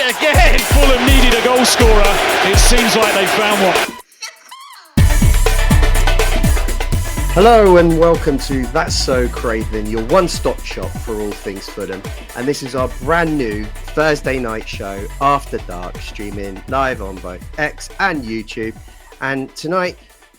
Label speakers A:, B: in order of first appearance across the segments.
A: it again. Fulham needed a goal scorer. It seems like they found one.
B: Hello and welcome to That's So Craven, your one-stop shop for all things Fulham. And this is our brand new Thursday night show, After Dark, streaming live on both X and YouTube. And tonight,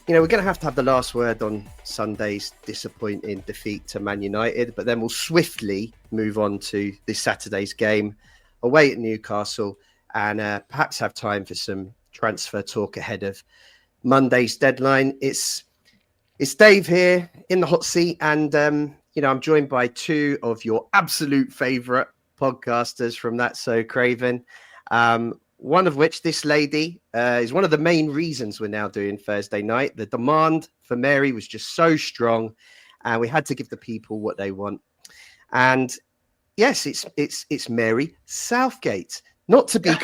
B: we're going to have the last word on Sunday's disappointing defeat to Man United, but then we'll swiftly move on to this Saturday's game away at Newcastle and perhaps have time for some transfer talk ahead of Monday's deadline. It's Dave here in the hot seat, and I'm joined by two of your absolute favourite podcasters from That's So Craven. One of which, this lady, is one of the main reasons we're now doing Thursday night. The demand for Mary was just so strong, and we had to give the people what they want. And yes, it's Mary Southgate. Not to be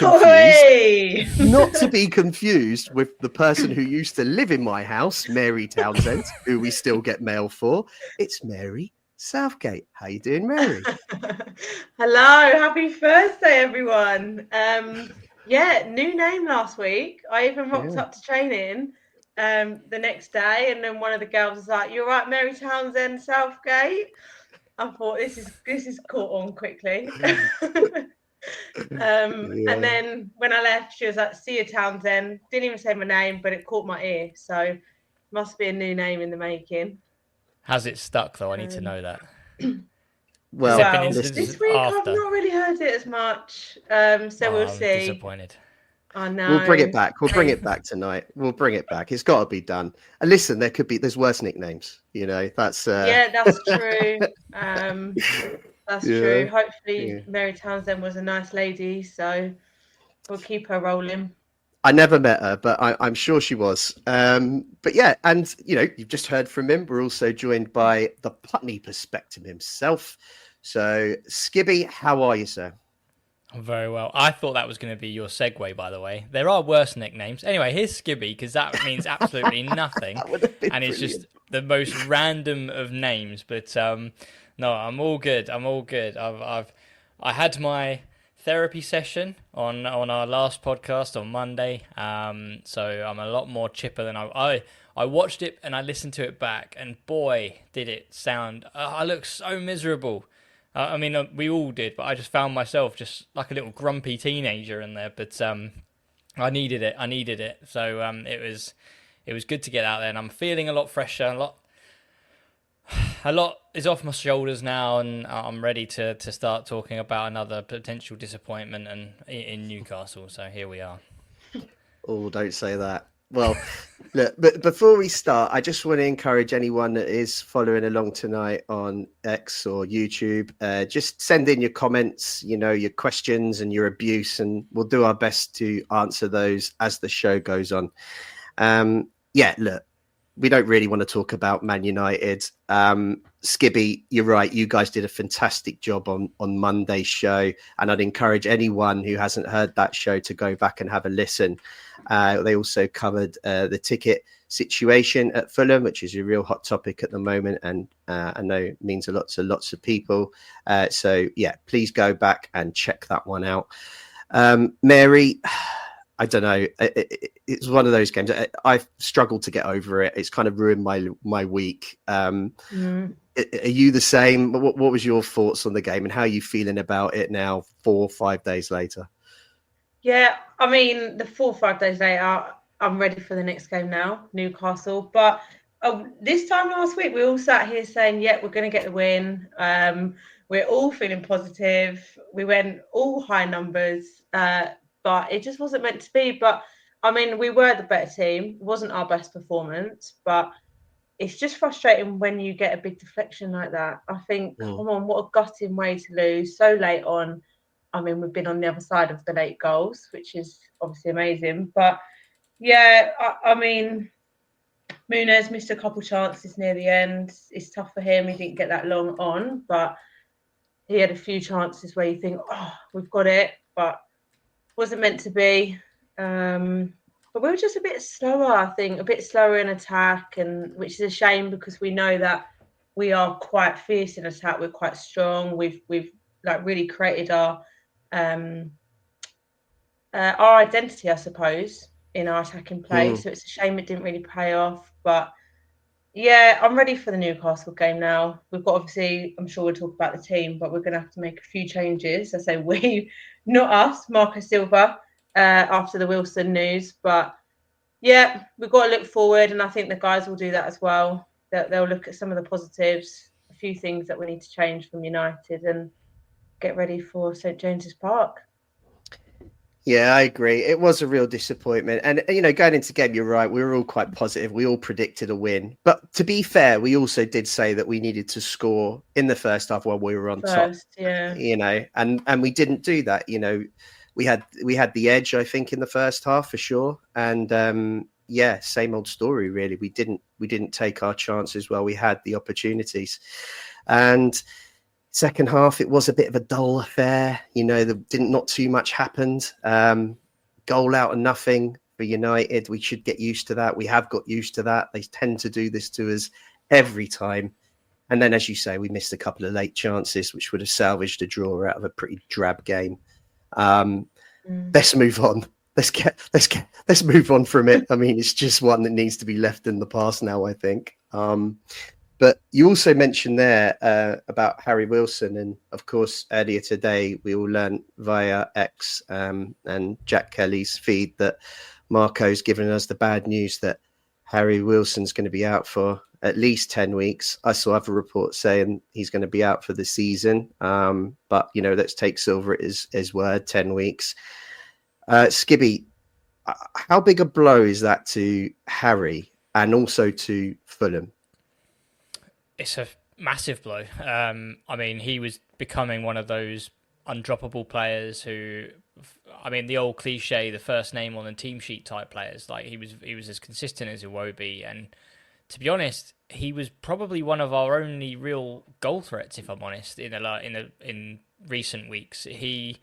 B: confused with the person who used to live in my house, Mary Townsend, who we still get mail for. It's Mary Southgate. How you doing, Mary?
C: Hello, happy Thursday, everyone. New name last week. I even rocked up to training the next day, and then one of the girls was like, "You're right, Mary Townsend Southgate." I thought this is caught on quickly. And then when I left, she was like, "See you, Townsend." Didn't even say my name, but it caught my ear. So must be a new name in the making.
D: Has it stuck though? I need to know that.
C: Well, this week I've not really heard it as much. We'll see.
D: I'm disappointed.
C: I know.
B: We'll bring it back. We'll bring it back tonight. We'll bring it back. It's got to be done. And listen, there's worse nicknames. That's
C: that's true. That's true. Hopefully, Mary Townsend was a nice lady, so we'll keep her rolling.
B: I never met her, but I'm sure she was. But yeah, and you've just heard from him. We're also joined by the Putney perspective himself. So, Skibby, how are you, sir?
D: I'm very well. I thought that was going to be your segue, by the way. There are worse nicknames. Anyway, here's Skibby, because that means absolutely nothing. And it's just the most random of names. But no, I'm all good. I had my therapy session on our last podcast on Monday. So I'm a lot more chipper than I watched it and I listened to it back, and boy, did it sound. I look so miserable. We all did, but I just found myself just like a little grumpy teenager in there. But I needed it. So it was good to get out there, and I'm feeling a lot fresher. A lot is off my shoulders now, and I'm ready to start talking about another potential disappointment in Newcastle. So here we are.
B: Oh, don't say that. Well, look, but before we start, I just want to encourage anyone that is following along tonight on X or YouTube, just send in your comments, your questions and your abuse, and we'll do our best to answer those as the show goes on. Look, we don't really want to talk about Man United. Skibby, you're right. You guys did a fantastic job on Monday's show, and I'd encourage anyone who hasn't heard that show to go back and have a listen. They also covered the ticket situation at Fulham, which is a real hot topic at the moment, and I know means a lot to lots of people. So please go back and check that one out. Mary, I don't know. It's one of those games. I've struggled to get over it. It's kind of ruined my week. Are you the same? What was your thoughts on the game, and how are you feeling about it now, 4 or 5 days later?
C: Yeah, the 4 or 5 days later, I'm ready for the next game now, Newcastle. But this time last week, we all sat here saying, we're going to get the win. We're all feeling positive. We went all high numbers. But it just wasn't meant to be. But, we were the better team. It wasn't our best performance. But it's just frustrating when you get a big deflection like that. I think, come on, what a gutting way to lose so late on. We've been on the other side of the late goals, which is obviously amazing. But, Muniz missed a couple chances near the end. It's tough for him. He didn't get that long on. But he had a few chances where you think, we've got it. But wasn't meant to be. But we were just a bit slower, I think, a bit slower in attack, and which is a shame because we know that we are quite fierce in attack. We're quite strong. We've really created our our identity, I suppose, in our attacking play.
B: Mm.
C: So it's a shame it didn't really pay off. But yeah, I'm ready for the Newcastle game now. We've got, obviously, I'm sure we'll talk about the team, but we're going to have to make a few changes. I say we, not us, Marco Silva, after the Wilson news. But yeah, we've got to look forward, and I think the guys will do that as well. They'll look at some of the positives, a few things that we need to change from United, and get ready for St James's Park.
B: Yeah, I agree. It was a real disappointment. And, going into the game, you're right. We were all quite positive. We all predicted a win. But to be fair, we also did say that we needed to score in the first half while we were on top.
C: Yeah.
B: And we didn't do that. We had the edge, I think, in the first half for sure. And same old story, really. We didn't take our chances while we had the opportunities. And second half, it was a bit of a dull affair. Not too much happened. Goal out of nothing for United. We should get used to that. We have got used to that. They tend to do this to us every time. And then, as you say, we missed a couple of late chances, which would have salvaged a draw out of a pretty drab game. Let's move on. Let's move on from it. I mean, it's just one that needs to be left in the past now, I think. But you also mentioned there about Harry Wilson. And of course, earlier today, we all learned via X and Jack Kelly's feed that Marco's given us the bad news that Harry Wilson's going to be out for at least 10 weeks. I saw other reports saying he's going to be out for the season. But, let's take Silver at his word, 10 weeks. Skibby, how big a blow is that to Harry and also to Fulham?
D: It's a massive blow. I mean, he was becoming one of those undroppable players who, I mean, the old cliche, the first name on the team sheet type players. Like he was as consistent as Iwobi, and to be honest, he was probably one of our only real goal threats, if I'm honest, in recent weeks. He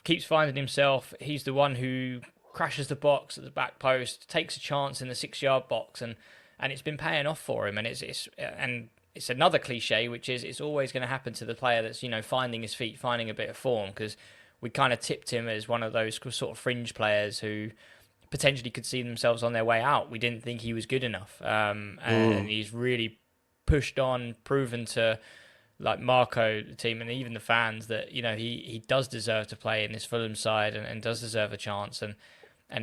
D: keeps finding himself. He's the one who crashes the box at the back post, takes a chance in the 6-yard box, and it's been paying off for him. And it's another cliche, which is it's always going to happen to the player that's finding his feet, finding a bit of form, because we kind of tipped him as one of those sort of fringe players who potentially could see themselves on their way out. We didn't think he was good enough, and he's really pushed on, proven to like Marco, the team, and even the fans that he does deserve to play in this Fulham side and does deserve a chance. And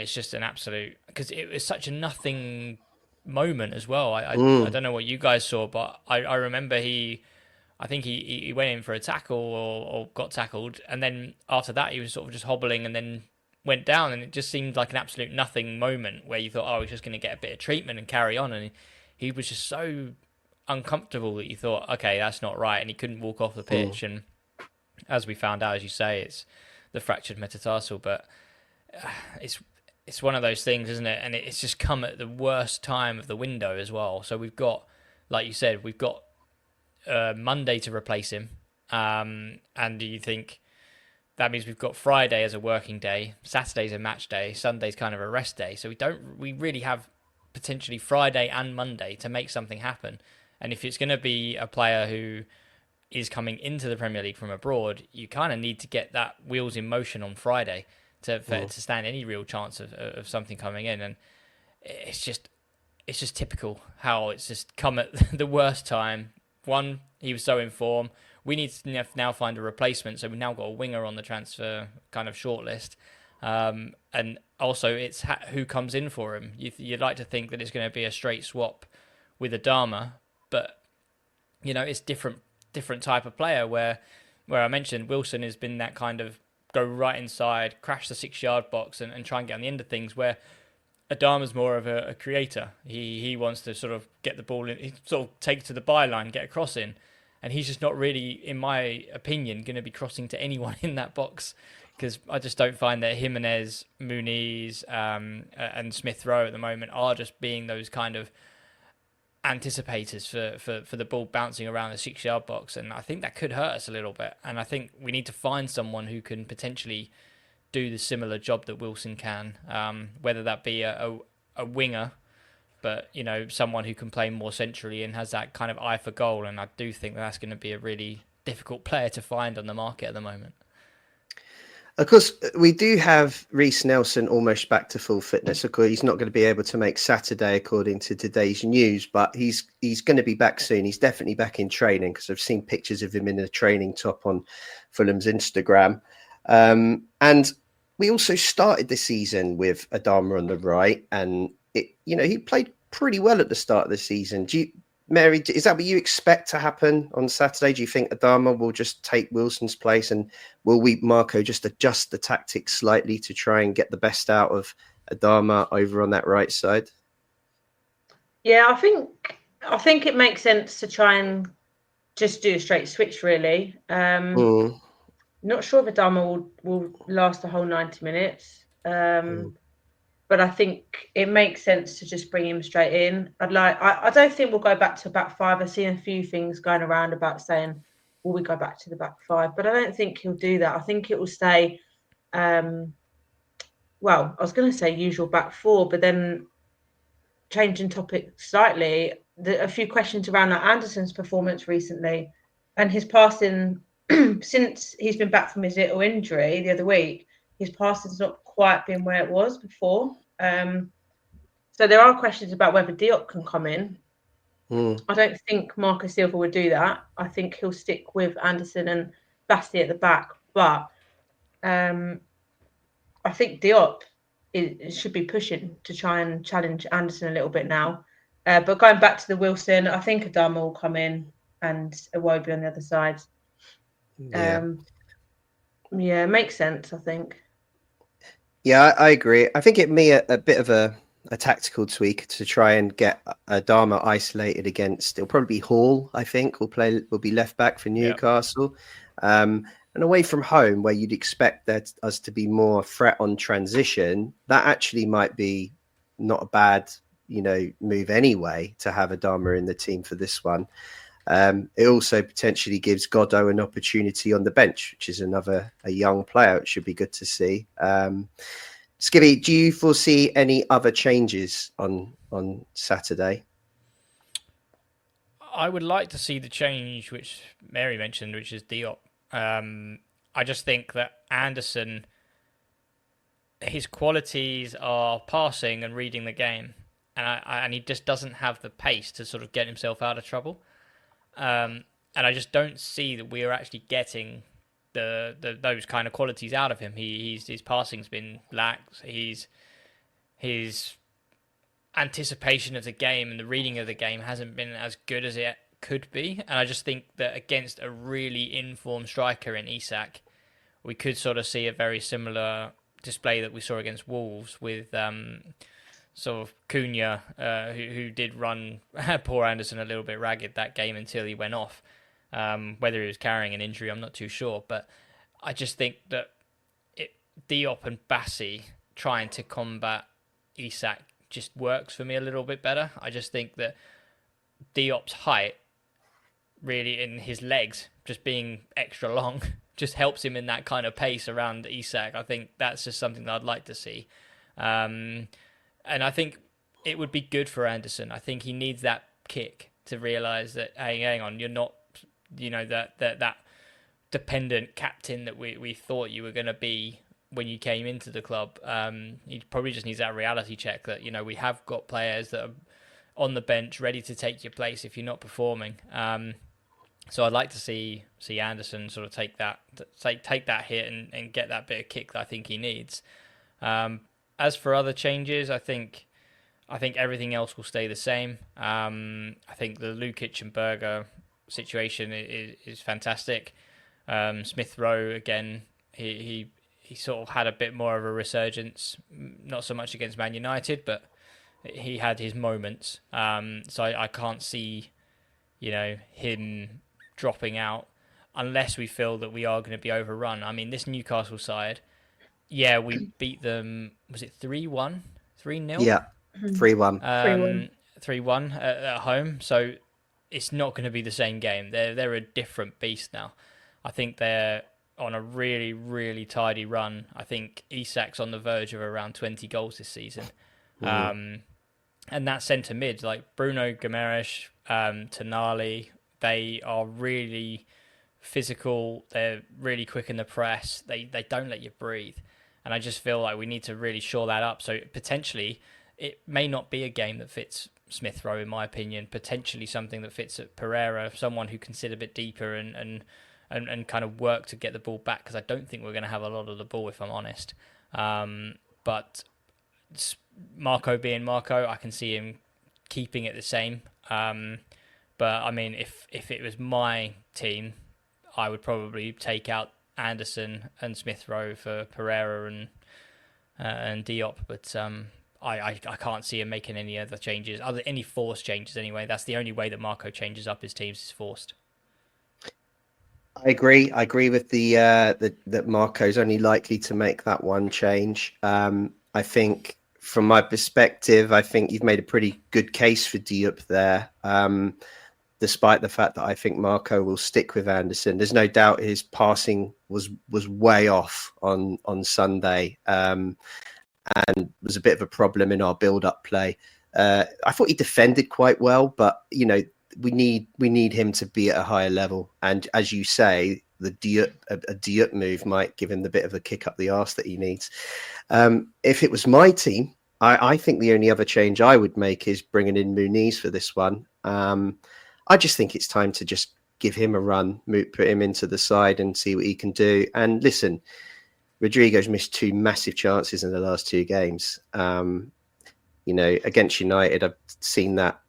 D: it's just an absolute, because it was such a nothing moment as well. I don't know what you guys saw, but I remember I think he went in for a tackle or got tackled, and then after that he was sort of just hobbling and then went down, and it just seemed like an absolute nothing moment where you thought, oh, he's just going to get a bit of treatment and carry on, and he was just so uncomfortable that you thought, okay, that's not right, and he couldn't walk off the pitch. And as we found out, as you say, it's the fractured metatarsal, but it's one of those things, isn't it? And it's just come at the worst time of the window as well. So we've got, like you said, we've got Monday to replace him. And do you think that means we've got Friday as a working day, Saturday's a match day, Sunday's kind of a rest day. So we really have potentially Friday and Monday to make something happen. And if it's going to be a player who is coming into the Premier League from abroad, you kind of need to get that wheels in motion on Friday to stand any real chance of something coming in. And it's just typical how it's just come at the worst time. One, he was so in form. We need to now find a replacement, so we've now got a winger on the transfer kind of shortlist. And also, it's who comes in for him. You'd like to think that it's going to be a straight swap with Adama, but it's different type of player. Where I mentioned Wilson has been that kind of go right inside, crash the 6-yard box, and try and get on the end of things. Where Adama's more of a creator. He wants to sort of get the ball in, he sort of take it to the byline, get a cross in. And he's just not really, in my opinion, going to be crossing to anyone in that box, because I just don't find that Jimenez, Muniz, and Smith Rowe at the moment are just being those kind of anticipators for the ball bouncing around the 6-yard box. And I think that could hurt us a little bit. And I think we need to find someone who can potentially do the similar job that Wilson can, whether that be a winger, but someone who can play more centrally and has that kind of eye for goal. And I do think that's going to be a really difficult player to find on the market at the moment.
B: Of course, we do have Reece Nelson almost back to full fitness. Of course, he's not going to be able to make Saturday according to today's news, but he's going to be back soon. He's definitely back in training because I've seen pictures of him in a training top on Fulham's Instagram. And we also started the season with Adama on the right, and he played pretty well at the start of the season. Mary, is that what you expect to happen on Saturday? Do you think Adama will just take Wilson's place, and will Marco just adjust the tactics slightly to try and get the best out of Adama over on that right side?
C: Yeah, I think it makes sense to try and just do a straight switch, really. Not sure if Adama will last the whole 90 minutes. But I think it makes sense to just bring him straight in. I don't think we'll go back to back five. I've seen a few things going around about saying, will we go back to the back five? But I don't think he'll do that. I think it will stay, I was going to say usual back four, but then changing topic slightly, a few questions around Anderson's performance recently and his passing since he's been back from his little injury the other week. His passing's not quite been where it was before. So there are questions about whether Diop can come in. I don't think Marco Silva would do that. I think he'll stick with Anderson and Basti at the back. But I think Diop should be pushing to try and challenge Anderson a little bit now. But going back to the Wilson, I think Adama will come in and Iwobi on the other side. Yeah, it makes sense, I think.
B: Yeah, I agree. I think it may a bit of a tactical tweak to try and get Adama isolated against. It'll probably be Hall. I think will be left back for Newcastle, and away from home where you'd expect us to be more threat on transition. That actually might be not a bad move anyway to have Adama in the team for this one. It also potentially gives Godot an opportunity on the bench, which is a young player. It should be good to see. Skibby, do you foresee any other changes on Saturday?
D: I would like to see the change which Mary mentioned, which is Diop. I just think that Anderson, his qualities are passing and reading the game, and he just doesn't have the pace to sort of get himself out of trouble. And I just don't see that we are actually getting those kind of qualities out of him. His passing's been lax. His anticipation of the game and the reading of the game hasn't been as good as it could be. And I just think that against a really informed striker in Isak, we could sort of see a very similar display that we saw against Wolves with sort of Cunha, who did run poor Anderson a little bit ragged that game until he went off. Whether he was carrying an injury, I'm not too sure. But I just think that Diop and Bassi trying to combat Isak just works for me a little bit better. I just think that Diop's height, really in his legs, just being extra long, just helps him in that kind of pace around Isak. I think that's just something that I'd like to see. And I think it would be good for Anderson. I think he needs that kick to realise that, hey, hang on, you're not, that dependent captain that we thought you were going to be when you came into the club. He probably just needs that reality check that, we have got players that are on the bench ready to take your place if you're not performing. So I'd like to see Anderson sort of take that hit and get that bit of kick that I think he needs. As for other changes, I think everything else will stay the same. I think the Lukic and Berger situation is fantastic. Smith Rowe again, he sort of had a bit more of a resurgence, not so much against Man United, but he had his moments. So I can't see, him dropping out unless we feel that we are going to be overrun. I mean, this Newcastle side, we beat them. Was it 3-1, 3-0?
B: Yeah, 3-1.
D: 3-1 at home. So it's not going to be the same game. They're a different beast now. I think they're on a really, really tidy run. I think Isak's on the verge of around 20 goals this season. And that centre mid, like Bruno Guimaraes, Tonali, they are really physical. They're really quick in the press. They don't let you breathe. And I just feel like we need to really shore that up. So potentially, it may not be a game that fits Smith Rowe, in my opinion. Potentially something that fits at Pereira, someone who can sit a bit deeper and kind of work to get the ball back. Because I don't think we're going to have a lot of the ball, if I'm honest. But Marco being Marco, I can see him keeping it the same. But I mean, if it was my team, I would probably take out Anderson and Smith Rowe for Pereira and Diop, but I can't see him making any other changes, any forced changes anyway. That's the only way that Marco changes up his teams is forced.
B: I agree with the that Marco's only likely to make that one change. I think from my perspective, I think you've made a pretty good case for Diop there. Despite the fact that I think Marco will stick with Anderson. There's no doubt his passing was way off on Sunday, and was a bit of a problem in our build-up play. I thought he defended quite well, but we need him to be at a higher level. And as you say, a Diop move might give him the bit of a kick up the arse that he needs. If it was my team, I think the only other change I would make is bringing in Muniz for this one. I just think it's time to just give him a run, put him into the side and see what he can do. And listen, Rodrigo's missed 2 massive chances in the last 2 games. Against United, I've seen that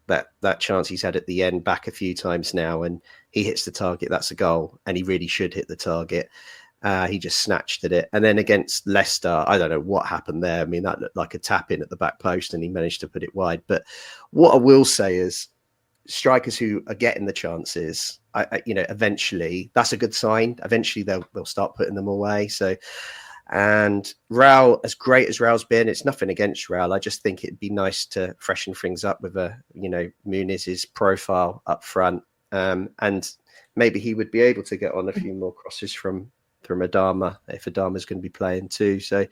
B: chance he's had at the end back a few times now, and he hits the target. That's a goal, and he really should hit the target. He just snatched at it. And then against Leicester, I don't know what happened there. I mean, that looked like a tap in at the back post, and he managed to put it wide. But what I will say is, strikers who are getting the chances, eventually that's a good sign. Eventually they'll start putting them away. So, and Raul, as great as Raul's been, it's nothing against Raul. I just think it'd be nice to freshen things up with Muniz's profile up front, and maybe he would be able to get on a few more crosses from Adama if Adama's going to be playing too. So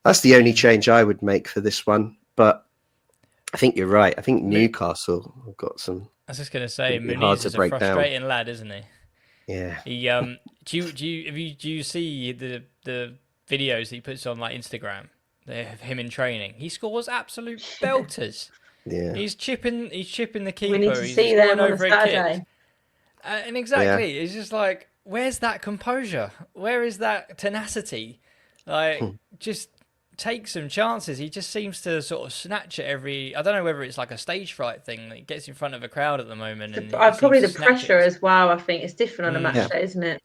B: that's the only change I would make for this one. But I think you're right. I think Newcastle have got some. I was
D: just going to say, Muniz is a frustrating lad, isn't he?
B: Yeah.
D: He do you see the videos that he puts on like Instagram of him in training? He scores absolute belters.
B: Yeah.
D: He's chipping the keeper.
C: We need to see them on a Saturday.
D: And exactly, it's just like, where's that composure? Where is that tenacity? Like, just take some chances. He just seems to sort of snatch at every. I don't know whether it's like a stage fright thing. He gets in front of a crowd at the moment. And
C: probably the pressure as well. I think it's different on a match day, isn't it?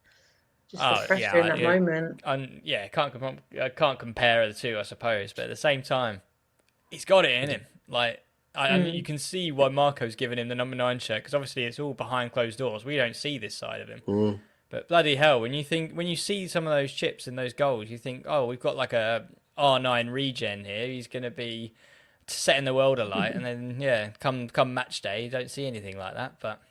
C: Just the pressure in that moment.
D: I can't compare the two, I suppose. But at the same time, he's got it in him. Like, you can see why Marco's given him the number 9 shirt, because obviously it's all behind closed doors. We don't see this side of him. But bloody hell, when you see some of those chips and those goals, you think, oh, we've got like a R9 regen here. He's going to be setting the world alight. And then, come match day, you don't see anything like that. But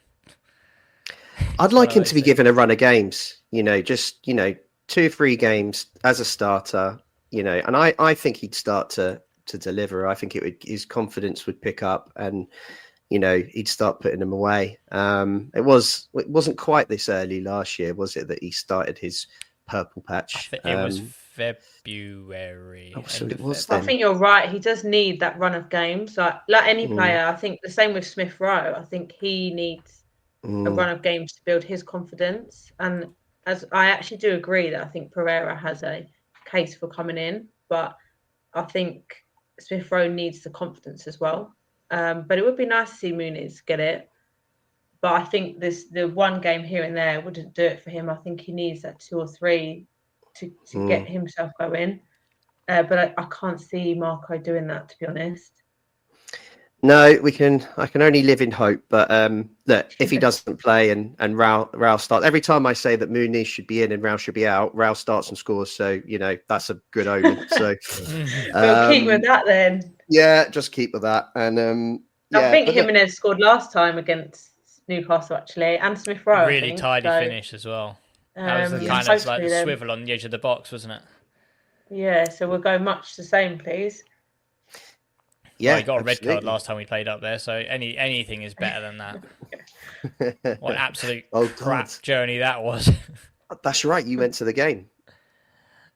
B: I'd like him to be given a run of games, 2 or 3 games as a starter, and I think he'd start to deliver. I think his confidence would pick up, and he'd start putting them away. It wasn't quite this early last year, was it, that he started his purple patch?
D: I think it was February.
B: Oh, so it was
C: I think you're right. He does need that run of games, like any player. I think the same with Smith Rowe. I think he needs a run of games to build his confidence. And as I actually do agree that I think Pereira has a case for coming in, but I think Smith Rowe needs the confidence as well. But it would be nice to see Muniz get it. But I think the one game here and there wouldn't do it for him. I think he needs that 2 or 3 to get himself going. But I can't see Marco doing that, to be honest.
B: No, I can only live in hope. But look, if he doesn't play and Raul starts, every time I say that Muniz should be in and Raul should be out, Raul starts and scores. So, that's a good omen. So
C: we'll keep with that then.
B: Yeah, just keep with that. And
C: I think Jimenez scored last time against Newcastle, actually, and Smith Rowe.
D: Really tidy finish as well. That was the kind of like the swivel on the edge of the box, wasn't it?
C: Yeah, so we'll go much the same, please.
B: Yeah,
D: he got a red card last time we played up there, so anything is better than that. What an absolute
B: God.
D: journey that was.
B: That's right. You went to the game.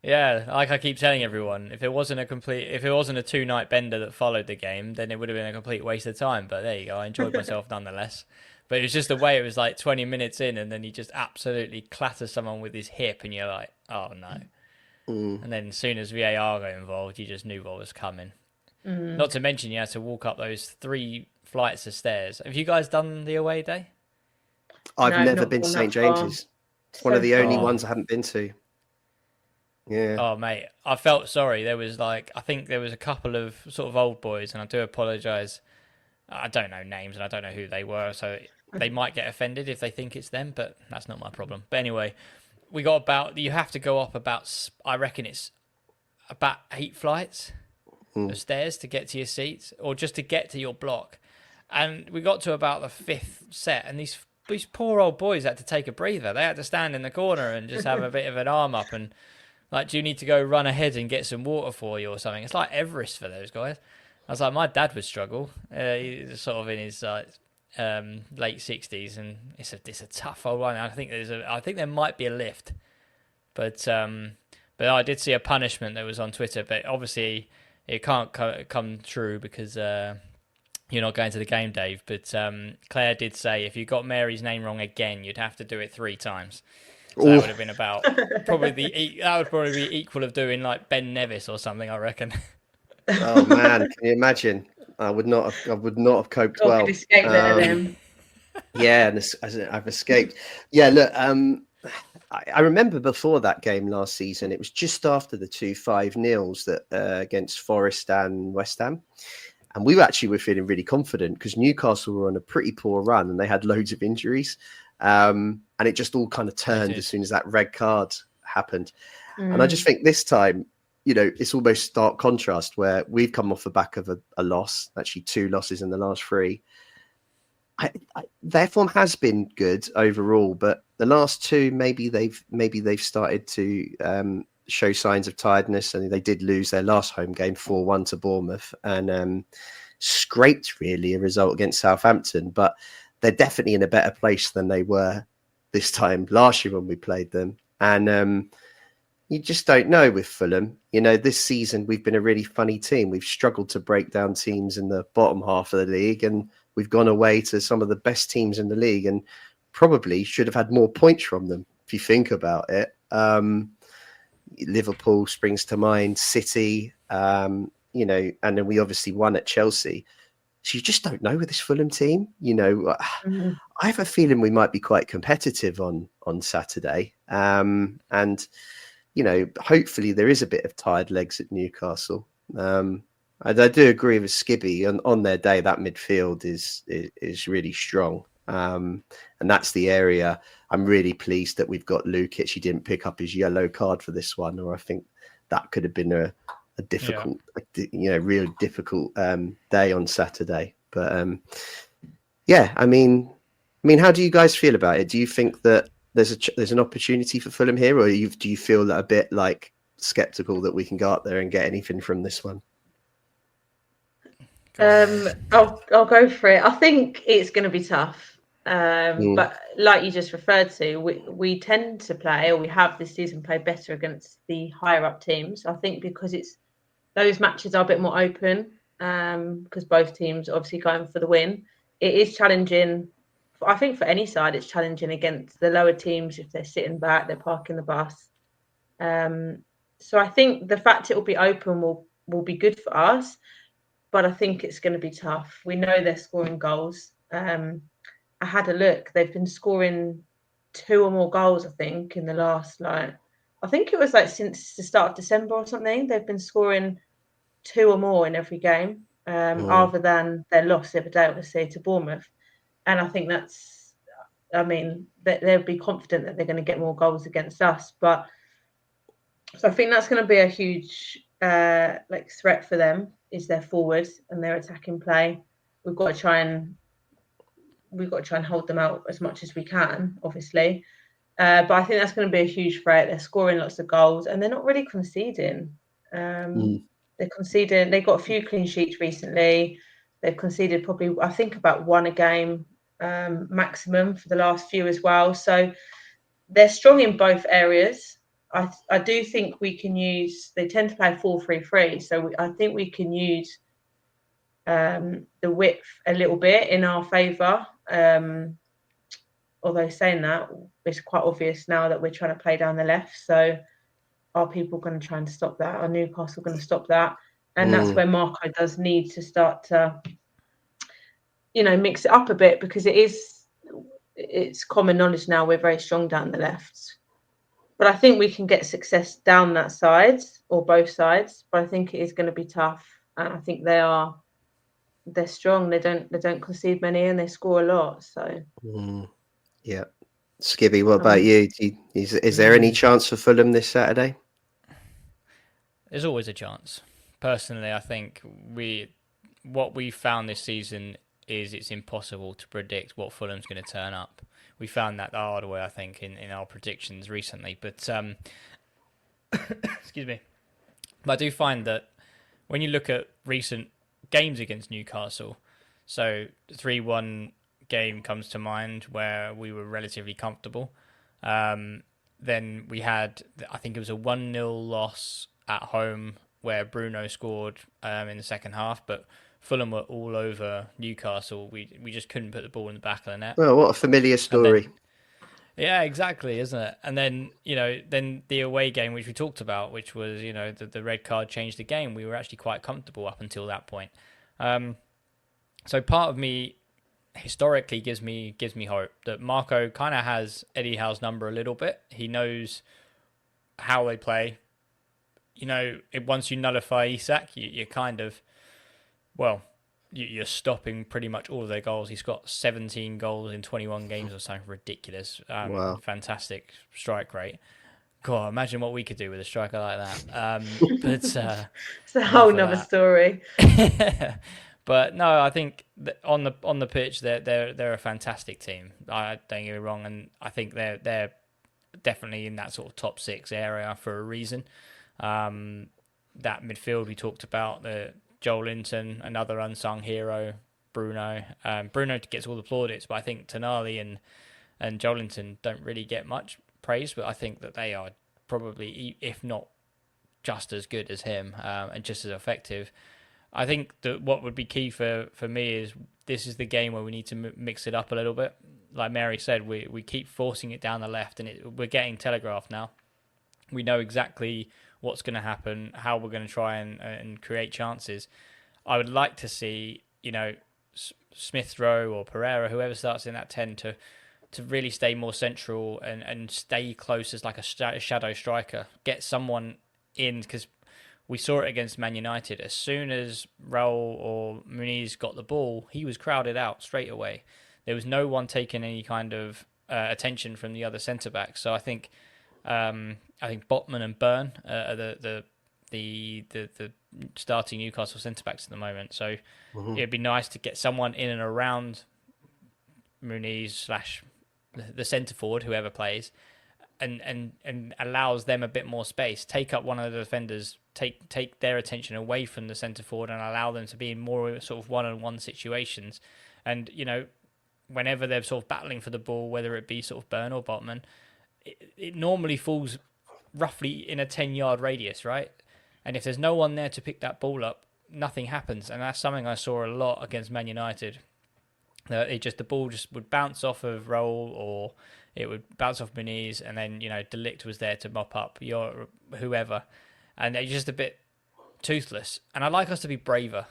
D: Yeah, like I keep telling everyone, if it wasn't a 2-night bender that followed the game, then it would have been a complete waste of time. But there you go, I enjoyed myself nonetheless. But it was just the way it was like 20 minutes in, and then he just absolutely clatters someone with his hip, and you're like, oh no. And then as soon as VAR got involved, you just knew what was coming. Not to mention you had to walk up those 3 flights of stairs. Have you guys done the away day?
B: I've
C: No,
B: never
C: not
B: been to
C: gone
B: St
C: that far.
B: James's. It's one of the
C: So
B: only
C: far.
B: ones I haven't been to. Yeah.
D: Oh, mate, I felt sorry. There was I think there was a couple of sort of old boys, and I do apologise. I don't know names, and I don't know who they were, so they might get offended if they think it's them, but that's not my problem. But anyway, you have to go up about, I reckon it's about 8 flights of stairs to get to your seats, or just to get to your block. And we got to about the 5th set, and these poor old boys had to take a breather. They had to stand in the corner and just have a bit of an arm up, and like, do you need to go run ahead and get some water for you or something? It's like Everest for those guys. I was like, my dad would struggle. He's sort of in his late 60s, and it's a tough old one. I think there might be a lift, but I did see a punishment that was on Twitter, but obviously it can't come true because you're not going to the game, Dave. But Claire did say if you got Mary's name wrong again, you'd have to do it 3 times. So that would have been about that would probably be equal of doing like Ben Nevis or something, I reckon.
B: Oh man, can you imagine? I would not have coped
C: I
B: well.
C: could escape there then.
B: Yeah, and I've escaped. Yeah, look, I remember before that game last season, it was just after the 2-5-0s that against Forest and West Ham. And we were feeling really confident because Newcastle were on a pretty poor run and they had loads of injuries. And it just all kind of turned as soon as that red card happened. And I just think this time, it's almost stark contrast where we've come off the back of a loss, actually 2 losses in the last 3. Their form has been good overall, but the last 2, maybe they've started to show signs of tiredness. And they did lose their last home game 4-1 to Bournemouth and scraped really a result against Southampton, but they're definitely in a better place than they were this time last year when we played them. And you just don't know with Fulham. This season we've been a really funny team. We've struggled to break down teams in the bottom half of the league, and we've gone away to some of the best teams in the league and probably should have had more points from them if you think about it. Liverpool springs to mind, City, and then we obviously won at Chelsea. So you just don't know with this Fulham team. I have a feeling we might be quite competitive on Saturday. And, hopefully there is a bit of tired legs at Newcastle. I do agree with Skibby on their day. That midfield is really strong. And that's the area I'm really pleased that we've got Lukic. He didn't pick up his yellow card for this one, or I think that could have been a difficult, real difficult day on Saturday. But I mean, how do you guys feel about it? Do you think that there's an opportunity for Fulham here, or do you feel a bit like skeptical that we can go up there and get anything from this one?
C: I'll go for it. I think it's going to be tough. But like you just referred to, we tend to play, or we have this season played better against the higher up teams. I think because those matches are a bit more open, because both teams are obviously going for the win. It is challenging. I think for any side, it's challenging against the lower teams if they're sitting back, they're parking the bus. So I think the fact it will be open will be good for us, but I think it's going to be tough. We know they're scoring goals. I had a look. They've been scoring 2 or more goals, I think, in the last, I think it was since the start of December or something. They've been scoring 2 or more in every game, other than their loss the other day, obviously, to Bournemouth. And I think they'll be confident that they're going to get more goals against us. But so I think that's going to be a huge threat for them, is their forwards and their attacking play. We've got to try and hold them out as much as we can, obviously. But I think that's going to be a huge threat. They're scoring lots of goals and they're not really conceding. They're conceding. They got a few clean sheets recently. They've conceded probably, I think, about 1 a game maximum for the last few as well. So they're strong in both areas. I do think we can use. They tend to play 4-3-3, so I think we can use the width a little bit in our favour. Although saying that, it's quite obvious now that we're trying to play down the left. So are people going to try and stop that? Are Newcastle going to stop that? And that's where Marco does need to start to, mix it up a bit, because it's common knowledge now we're very strong down the left. But I think we can get success down that side or both sides. But I think it is going to be tough, and I think they're strong. They don't concede many, and they score a lot. So
B: yeah, Skibby, what about you? Is there any chance for Fulham this Saturday?
D: There's always a chance. Personally, I think what we found this season is it's impossible to predict what Fulham's going to turn up. We found that the hard way, I think, in our predictions recently. But excuse me. But I do find that when you look at recent games against Newcastle, so the 3-1 game comes to mind where we were relatively comfortable. Then we had, I think it was a 1-0 loss at home where Bruno scored in the second half, but Fulham were all over Newcastle. We just couldn't put the ball in the back of the net.
B: Well, what a familiar story.
D: Yeah, exactly, isn't it? And then, then the away game, which we talked about, which was, the red card changed the game. We were actually quite comfortable up until that point. So part of me historically gives me hope that Marco kind of has Eddie Howe's number a little bit. He knows how they play. Once you nullify Isak, you're kind of, you're stopping pretty much all of their goals. He's got 17 goals in 21 games or something ridiculous.
B: Wow.
D: Fantastic strike rate. God, imagine what we could do with a striker like that. But
C: it's a whole nother story.
D: But no, I think that on the pitch, they're a fantastic team. Don't get me wrong, and I think they're definitely in that sort of top 6 area for a reason. That midfield we talked about, the Joelinton, another unsung hero, Bruno. Bruno gets all the plaudits, but I think Tonali and Joelinton don't really get much praise. But I think that they are probably, if not just as good as him, and just as effective. I think that what would be key for me is this is the game where we need to mix it up a little bit. Like Mary said, we keep forcing it down the left, and we're getting telegraphed now. We know exactly what's going to happen, how we're going to try and create chances. I would like to see, Smith Rowe or Pereira, whoever starts in that 10, to really stay more central and stay close as like a shadow striker. Get someone in, because we saw it against Man United. As soon as Raul or Muniz got the ball, he was crowded out straight away. There was no one taking any kind of attention from the other centre backs. So I think Botman and Byrne are the starting Newcastle centre backs at the moment. So it'd be nice to get someone in and around Muniz / the centre forward, whoever plays, and allows them a bit more space. Take up one of the defenders. Take their attention away from the centre forward and allow them to be in more sort of one-on-one situations. And, whenever they're sort of battling for the ball, whether it be sort of Byrne or Botman, it normally falls roughly in a 10-yard radius, right? And if there's no one there to pick that ball up, nothing happens. And that's something I saw a lot against Man United. The ball just would bounce off of Raul, or it would bounce off Muniz, and then, De Ligt was there to mop up whoever. And they're just a bit toothless. And I'd like us to be braver.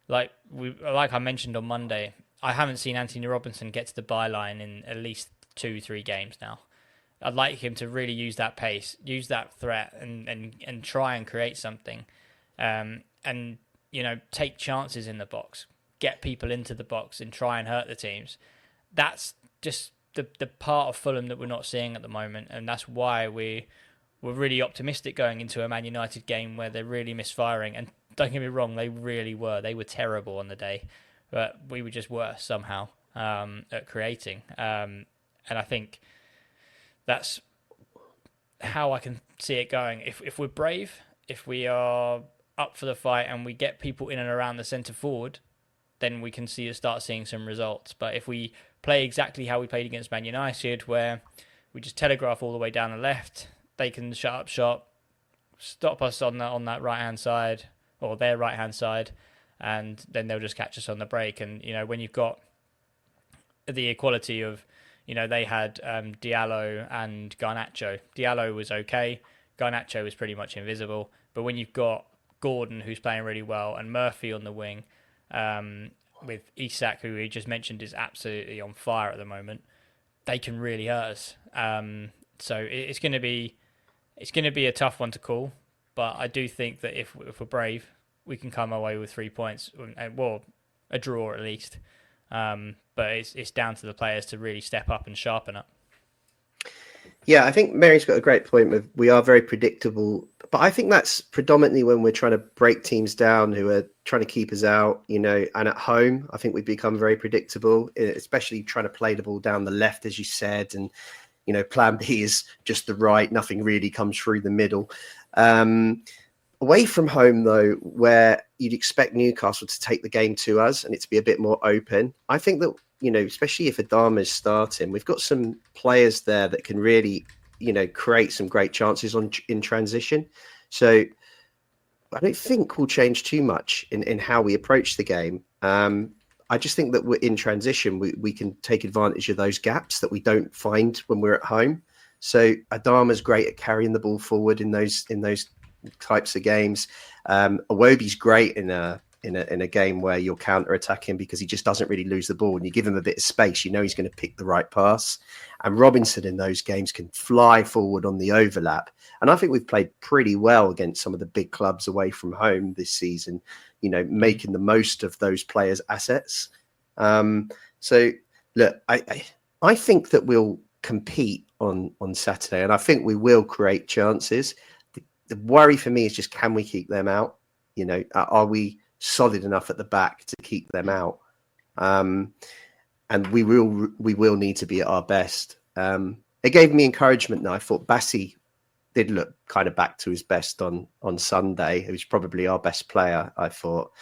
D: Like I mentioned on Monday, I haven't seen Anthony Robinson get to the byline in at least 2-3 games now. I'd like him to really use that pace, use that threat, and try and create something. And take chances in the box. Get people into the box and try and hurt the teams. That's just the part of Fulham that we're not seeing at the moment. And that's why we're really optimistic going into a Man United game where they're really misfiring. And don't get me wrong, they really were. They were terrible on the day. But we were just worse somehow at creating. And I think that's how I can see it going. If we're brave, if we are up for the fight and we get people in and around the centre forward, then we can start seeing some results. But if we play exactly how we played against Man United, where we just telegraph all the way down the left. They can shut up shop, stop us on that right hand side or their right hand side, and then they'll just catch us on the break. And when you've got the equality of, they had Diallo and Garnacho. Diallo was okay. Garnacho was pretty much invisible. But when you've got Gordon, who's playing really well, and Murphy on the wing, with Isak, who we just mentioned is absolutely on fire at the moment, they can really hurt us. So it's going to be a tough one to call. But I do think that if we're brave, we can come away with 3 points, well, a draw at least. But it's down to the players to really step up and sharpen up.
B: Yeah, I think Mary's got a great point with we are very predictable, but I think that's predominantly when we're trying to break teams down who are trying to keep us out, and at home, I think we've become very predictable, especially trying to play the ball down the left, as you said, and, plan B is just the right, nothing really comes through the middle. Away from home, though, where you'd expect Newcastle to take the game to us and it to be a bit more open, I think that, especially if Adama's starting, we've got some players there that can really, create some great chances in transition. So I don't think we'll change too much in how we approach the game. I just think that we're in transition. We can take advantage of those gaps that we don't find when we're at home. So Adama's great at carrying the ball forward in those types of games. Iwobi's great in a game where you're counter-attacking because he just doesn't really lose the ball, and you give him a bit of space, he's going to pick the right pass. And Robinson in those games can fly forward on the overlap. And I think we've played pretty well against some of the big clubs away from home this season, making the most of those players' assets. So look, I think that we'll compete on Saturday, and I think we will create chances. The worry for me is just, can we keep them out? Are we solid enough at the back to keep them out? And we will need to be at our best. It gave me encouragement. Now I thought Bassi did look kind of back to his best on Sunday. He was probably our best player, I thought.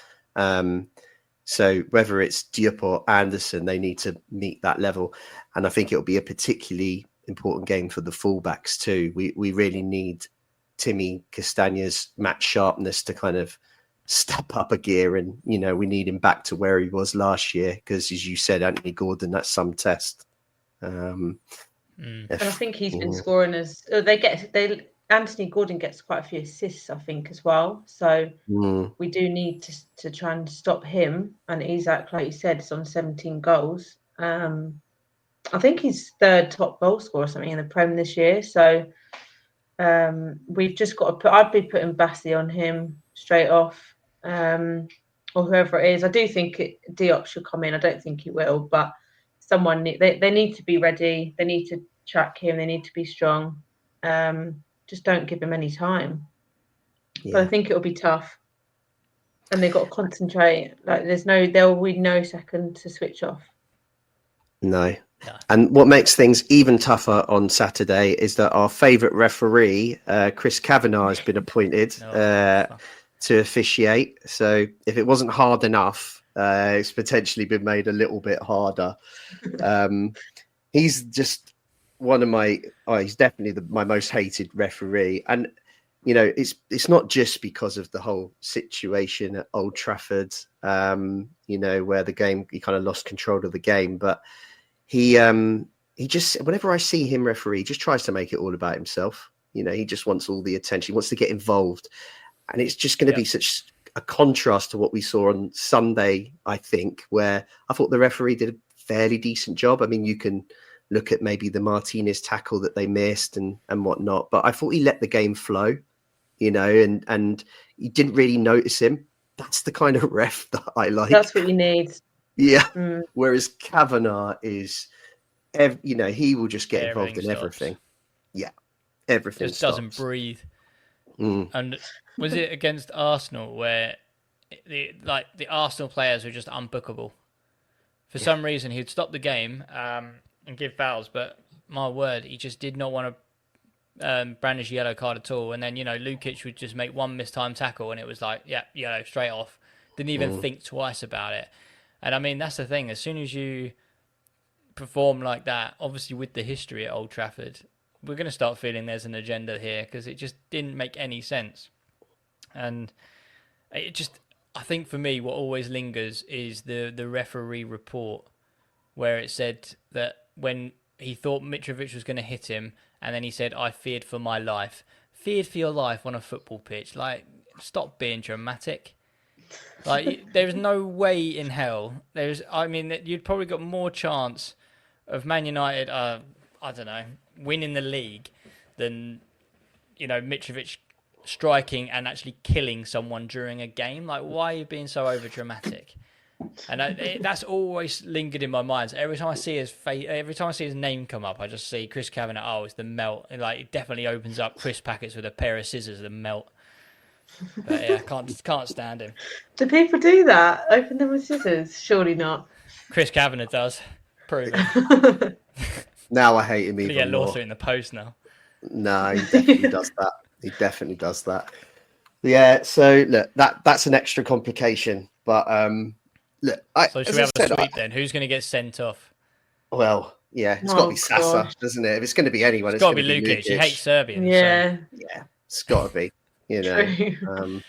B: So whether it's Diop or Anderson, they need to meet that level. And I think it'll be a particularly important game for the fullbacks too. We really need Timmy Castagna's match sharpness to kind of step up a gear, and we need him back to where he was last year, because as you said, Anthony Gordon, that's some test.
C: And I think he's been scoring Anthony Gordon gets quite a few assists, I think, as well. So we do need to try and stop him. And Isak, like you said, is on 17 goals. I think he's third top goal scorer or something in the Prem this year. So we've just got to I'd be putting Bassi on him straight off, or whoever it is. I do think Diop should come in. I don't think he will, but someone they need to be ready. They need to track him. They need to be strong. Just don't give him any time. Yeah. But I think it'll be tough, and they've got to concentrate. Like there will be no second to switch off.
B: No. And what makes things even tougher on Saturday is that our favourite referee, Chris Kavanagh, has been appointed to officiate. So if it wasn't hard enough, it's potentially been made a little bit harder. He's just one of he's definitely my most hated referee. And, it's not just because of the whole situation at Old Trafford, where the game, he kind of lost control of the game, but he just, whenever I see him referee, he just tries to make it all about himself. He just wants all the attention. He wants to get involved. And it's just going to be such a contrast to what we saw on Sunday, I think, where I thought the referee did a fairly decent job. I mean, you can look at maybe the Martinez tackle that they missed and whatnot, but I thought he let the game flow, and you didn't really notice him. That's the kind of ref that I like.
C: That's what you need.
B: Yeah. Whereas Kavanagh is, he will just get involved in everything. Yeah. Everything
D: just doesn't breathe. And was it against Arsenal where the Arsenal players were just unbookable? For some reason, he'd stop the game and give fouls, but my word, he just did not want to brandish a yellow card at all. And then, Lukic would just make one mistimed tackle and it was like, yeah, yellow, straight off. Didn't even think twice about it. And I mean, that's the thing. As soon as you perform like that, obviously with the history at Old Trafford, we're going to start feeling there's an agenda here because it just didn't make any sense. And it just, I think for me, what always lingers is the referee report where it said that when he thought Mitrovic was going to hit him, and then he said, "I feared for my life." Feared for your life on a football pitch? Like, stop being dramatic. Like, there's no way in hell. You'd probably got more chance of Man United, I don't know, winning the league than, Mitrovic striking and actually killing someone during a game. Like, why are you being so over dramatic? And that's always lingered in my mind. So every time I see his face, every time I see his name come up, I just see Chris Kavanagh. Oh, it's the melt. And it definitely opens up crisp packets with a pair of scissors. The melt. But yeah, can't stand him.
C: Do people do that? Open them with scissors? Surely not.
D: Chris Kavanagh does. Prove it.
B: Now I hate him even
D: more.
B: more.
D: Lawsuit in the post now.
B: No, he definitely does that. He definitely does that. Yeah. So look, that's an extra complication, but look,
D: so should we have a sweep then? Who's going to get sent off?
B: Well, yeah, it's got to be Sasa, doesn't it? If it's going to be anyone,
D: it's got to be Lukic. He hates Serbians.
C: Yeah,
D: so.
B: Yeah, it's got to be.
C: True.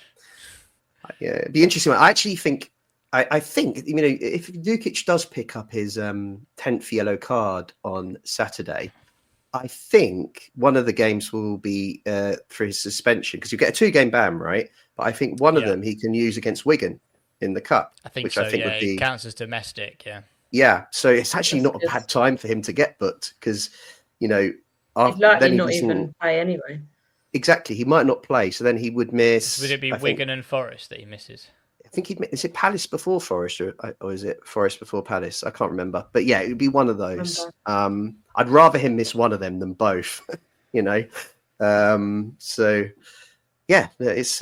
B: Yeah, it'd be interesting. I actually think, I think if Lukic does pick up his 10th yellow card on Saturday, I think one of the games will be for his suspension because you get a 2-game ban, right? But I think one of them he can use against Wigan in the cup.
D: I think
B: which
D: so.
B: I think would be,
D: it counts as domestic. Yeah.
B: Yeah, so it's actually not a bad time for him to get booked because
C: after then not even play anyway.
B: Exactly, he might not play, so then he would miss.
D: Would it be Wigan and Forest that he misses?
B: I think is it Palace before Forest or is it Forest before Palace? I can't remember, but yeah, it would be one of those. I'd rather him miss one of them than both, So yeah, it's.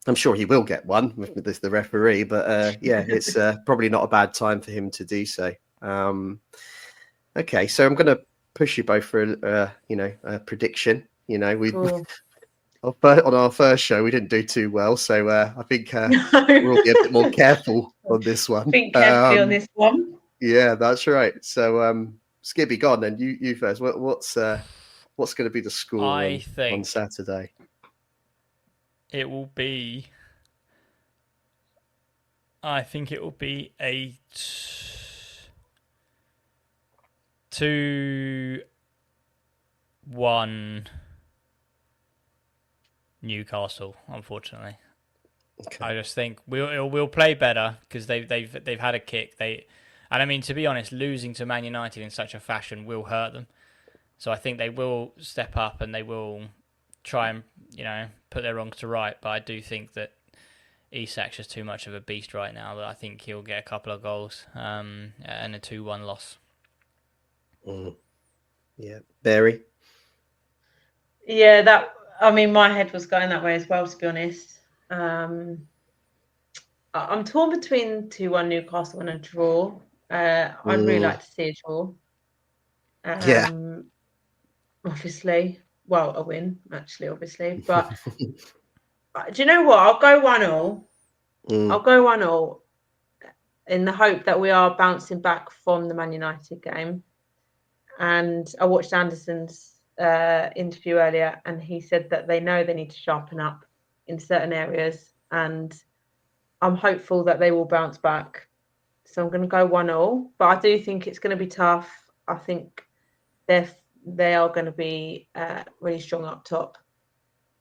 B: I'm sure he will get one with the referee, but yeah, it's probably not a bad time for him to do so. Okay, so I'm going to push you both for a prediction. On our first show we didn't do too well, so I think we'll be a bit more careful on this one.
C: Think carefully on this one.
B: Yeah, that's right. So Skibby, go on then. You first. What's going to be the score on Saturday?
D: It will be. I think it will be a 2-1 Newcastle. Unfortunately, okay. I just think we'll play better because they've had a kick. To be honest, losing to Man United in such a fashion will hurt them. So I think they will step up and they will try and put their wrongs to right. But I do think that Isak's just too much of a beast right now that I think he'll get a couple of goals and a 2-1 loss.
B: Yeah, Barry.
C: Yeah, my head was going that way as well, to be honest. I'm torn between 2-1 Newcastle and a draw. I'd really like to see a draw. Obviously. Well, a win, actually, obviously. But do you know what? I'll go 1-0. I'll go 1-0 in the hope that we are bouncing back from the Man United game. And I watched Anderson's interview earlier, and he said that they know they need to sharpen up in certain areas. And I'm hopeful that they will bounce back. So I'm going to go 1-0. But I do think it's going to be tough. I think they are going to be really strong up top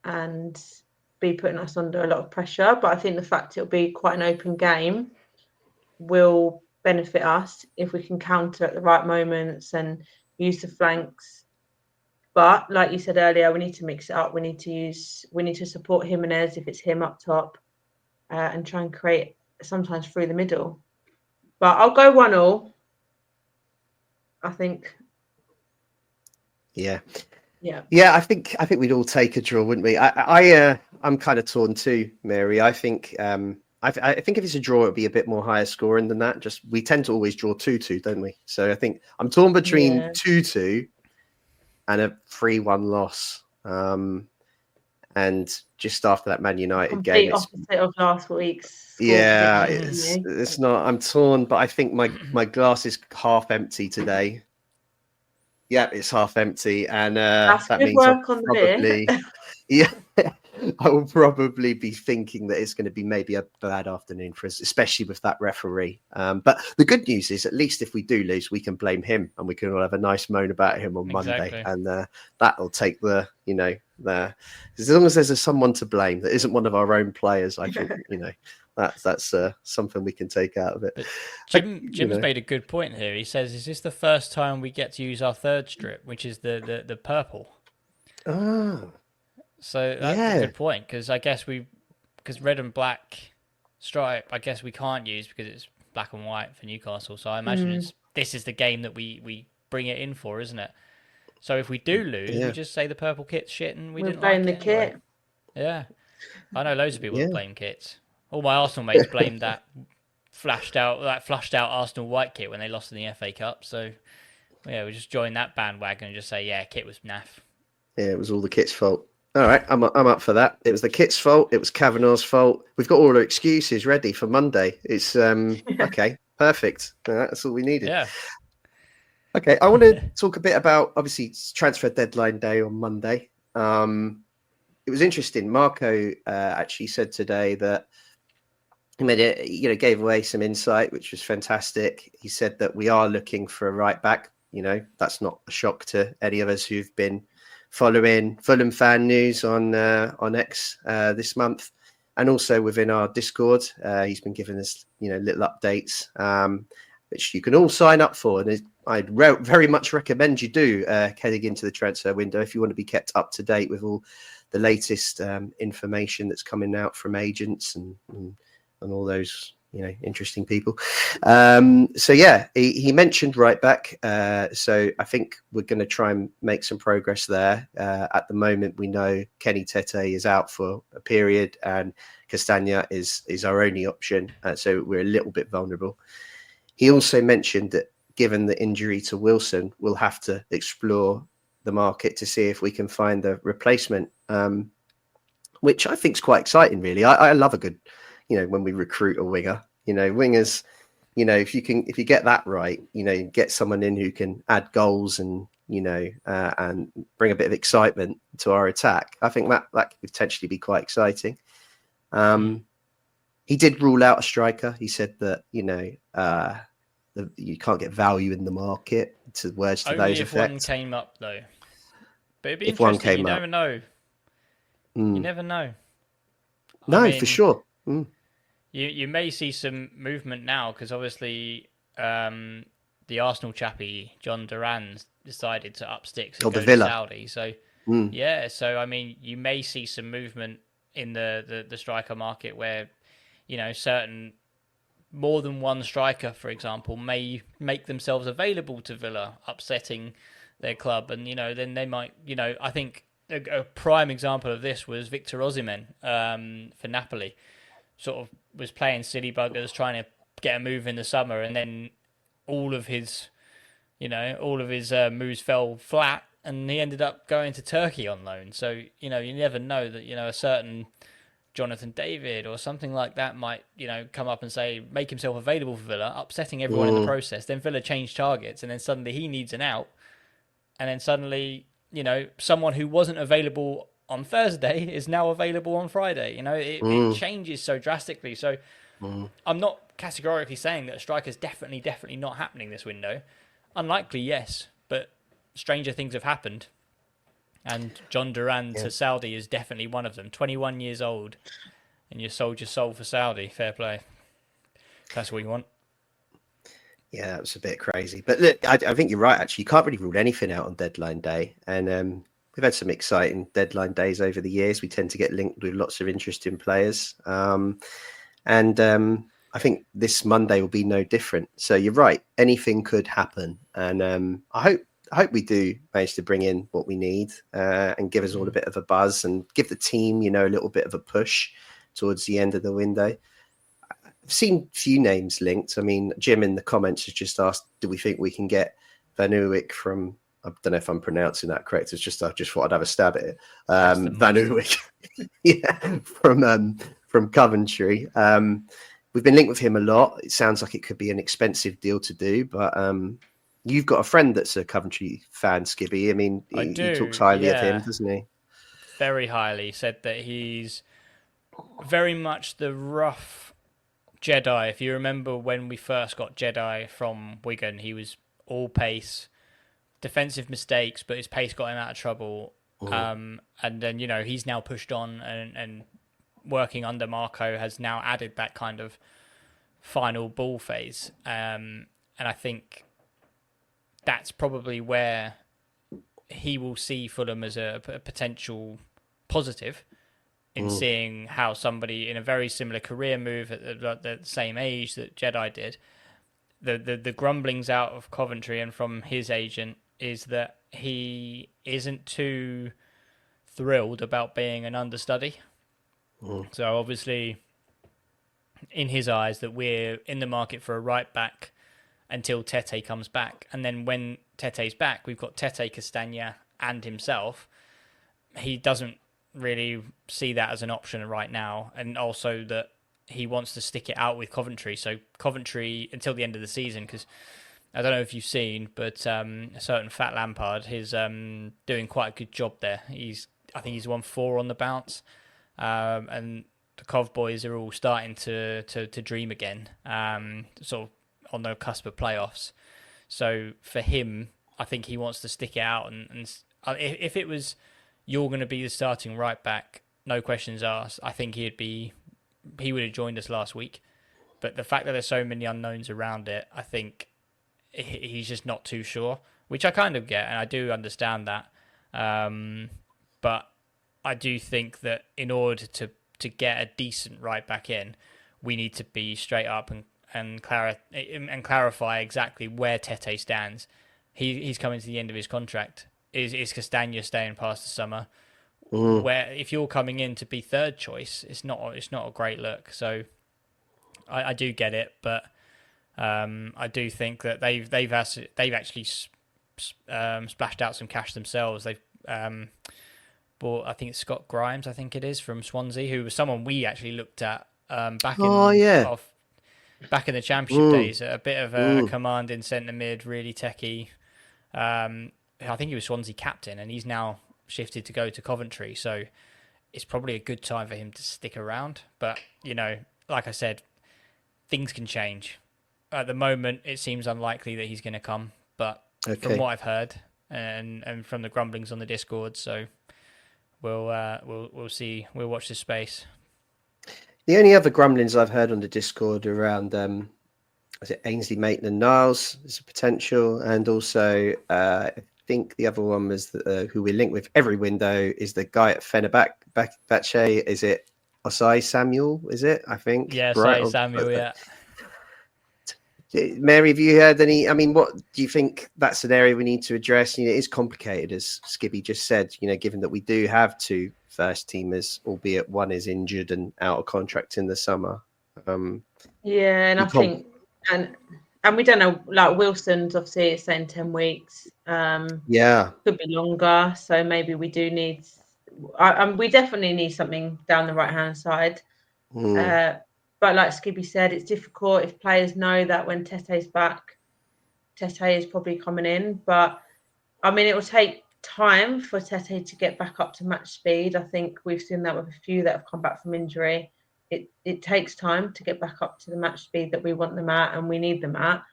C: and be putting us under a lot of pressure. But I think the fact it'll be quite an open game will benefit us if we can counter at the right moments and use the flanks. But like you said earlier, we need to mix it up. We need to support Jimenez if it's him up top and try and create sometimes through the middle. But I'll go 1-0. I think.
B: Yeah. I think we'd all take a draw, wouldn't we? I'm kind of torn too, Mary. I think I think if it's a draw, it'll be a bit more higher scoring than that. Just we tend to always draw 2-2, don't we? So I think I'm torn between 2-2 and a 3-1 loss. And And just after that Man United
C: complete
B: game,
C: opposite of last week's score
B: yeah,
C: prediction,
B: it's not. I'm torn, but I think my glass is half empty today. Yeah, it's half empty, and
C: That's
B: that
C: good
B: means I'll
C: work on the
B: probably,
C: beer.
B: yeah, I will probably be thinking that it's going to be maybe a bad afternoon for us, especially with that referee. But the good news is, at least if we do lose, we can blame him, and we can all have a nice moan about him on Monday, and that'll take as long as there's someone to blame that isn't one of our own players. I think that's something we can take out of it.
D: But Jim's made a good point here. He says, "Is this the first time we get to use our third strip, which is the purple?"
B: Oh,
D: so that's a good point, because I guess because red and black stripe, I guess we can't use because it's black and white for Newcastle. So I imagine this is the game that we bring it in for, isn't it? So if we do lose, we just say the purple kit's shit and we didn't
C: blame
D: like
C: the
D: it
C: kit.
D: anyway. Yeah, I know loads of people that blame kits. All my Arsenal mates blamed that flushed out Arsenal white kit when they lost in the FA Cup. So yeah, we just join that bandwagon and just say, yeah, kit was naff.
B: Yeah, it was all the kit's fault. All right, I'm up for that. It was the kit's fault. It was Kavanagh's fault. We've got all our excuses ready for Monday. It's okay, perfect. That's all we needed.
D: Yeah.
B: Okay, I want to talk a bit about, obviously, it's transfer deadline day on Monday. It was interesting. Marco actually said today that he made it, gave away some insight, which was fantastic. He said that we are looking for a right back. That's not a shock to any of us who've been following Fulham fan news on X this month, and also within our Discord. He's been giving us little updates, which you can all sign up for, and I'd very much recommend you do heading into the transfer window if you want to be kept up to date with all the latest information that's coming out from agents and all those interesting people. So yeah, he mentioned right back. So I think we're going to try and make some progress there. At the moment, we know Kenny Tete is out for a period, and Castagna is our only option. So we're a little bit vulnerable. He also mentioned that given the injury to Wilson, we'll have to explore the market to see if we can find a replacement, which I think is quite exciting. Really, I love a good. When we recruit a winger, wingers, if you get that right, get someone in who can add goals and, and bring a bit of excitement to our attack. I think that could potentially be quite exciting. He did rule out a striker. He said that, you can't get value in the market, to words to
D: Only
B: those
D: if
B: effects.
D: one came up, though. But it'd be
B: If one
D: interesting.
B: came
D: You
B: up.
D: never know. You never know.
B: No, for sure.
D: You may see some movement now, because obviously the Arsenal chappie John Duran's decided to up sticks and go to Saudi. So yeah, so I mean, you may see some movement in the striker market where certain more than one striker, for example, may make themselves available to Villa, upsetting their club, and then they might I think a prime example of this was Victor Osimhen for Napoli. Sort of was playing silly buggers, trying to get a move in the summer, and then all of his moves fell flat, and he ended up going to Turkey on loan. So you never know that a certain Jonathan David or something like that might come up and make himself available for Villa, upsetting everyone in the process. Then Villa change targets, and then suddenly he needs an out, and then suddenly someone who wasn't available on Thursday is now available on Friday. It changes so drastically. So I'm not categorically saying that a striker's definitely not happening this window. Unlikely, yes, but stranger things have happened. And John Duran to Saudi is definitely one of them. 21 years old, and you sold your soul for Saudi. Fair play. That's what you want.
B: Yeah, that was a bit crazy. But look, I think you're right, actually. You can't really rule anything out on deadline day. And we've had some exciting deadline days over the years. We tend to get linked with lots of interesting players. And I think this Monday will be no different. So you're right. Anything could happen. And I hope we do manage to bring in what we need and give us all a bit of a buzz and give the team, a little bit of a push towards the end of the window. I've seen a few names linked. I mean, Jim in the comments has just asked, do we think we can get Van Uyck from I don't know if I'm pronouncing that correct. It's just I just thought I'd have a stab at it. Van Uyck, from Coventry. We've been linked with him a lot. It sounds like it could be an expensive deal to do, but you've got a friend that's a Coventry fan, Skibby. I mean, he talks highly of him, doesn't he?
D: Very highly. Said that he's very much the rough Jedi. If you remember when we first got Jedi from Wigan, he was all pace, defensive mistakes, but his pace got him out of trouble. And then, he's now pushed on and working under Marco has now added that kind of final ball phase. And I think that's probably where he will see Fulham as a potential positive in seeing how somebody in a very similar career move at the same age that Jedi did. The grumblings out of Coventry and from his agent is that he isn't too thrilled about being an understudy. So obviously, in his eyes, that we're in the market for a right back until Tete comes back. And then when Tete's back, we've got Tete, Castagna and himself. He doesn't really see that as an option right now. And also that he wants to stick it out with Coventry. So Coventry until the end of the season, because I don't know if you've seen, but a certain Fat Lampard is doing quite a good job there. I think he's won 4 on the bounce. And the Cov boys are all starting to dream again, sort of on the cusp of playoffs. So for him, I think he wants to stick it out. And if it was, you're going to be the starting right back, no questions asked, I think he would have joined us last week. But the fact that there's so many unknowns around it, I think he's just not too sure, which I kind of get, and I do understand that. But I do think that in order to get a decent right back in, we need to be straight up and clarify exactly where Tete stands. He's coming to the end of his contract. Is Castagna staying past the summer? Where if you're coming in to be third choice, it's not a great look. So I do get it, but I do think that they've actually splashed out some cash themselves. They've bought, I think it's Scott Grimes, I think it is, from Swansea, who was someone we actually looked at back in the Championship days. A bit of a commanding centre mid, really techie. I think he was Swansea captain, and he's now shifted to go to Coventry. So it's probably a good time for him to stick around. But like I said, things can change. At the moment, it seems unlikely that he's going to come, but from what I've heard and from the grumblings on the Discord, so we'll see. We'll watch this space.
B: The only other grumblings I've heard on the Discord around is it Ainsley Maitland-Niles is a potential, and also I think the other one was who we link with every window is the guy at Fenerbahce. Is it Osai Samuel? Is it? I think.
D: Yeah, Osai Samuel. Yeah.
B: Mary, have you heard any? I mean, what do you think that's an area we need to address? It is complicated, as Skibby just said. Given that we do have 2 first teamers, albeit one is injured and out of contract in the summer.
C: Yeah, and I think, and we don't know. Like Wilson's obviously it's saying 10 weeks.
B: Yeah,
C: could be longer. So maybe we do need. We definitely need something down the right hand side. But like Skibby said, it's difficult if players know that when Tete's back, Tete is probably coming in. But I mean, it will take time for Tete to get back up to match speed. I think we've seen that with a few that have come back from injury. It takes time to get back up to the match speed that we want them at and we need them at.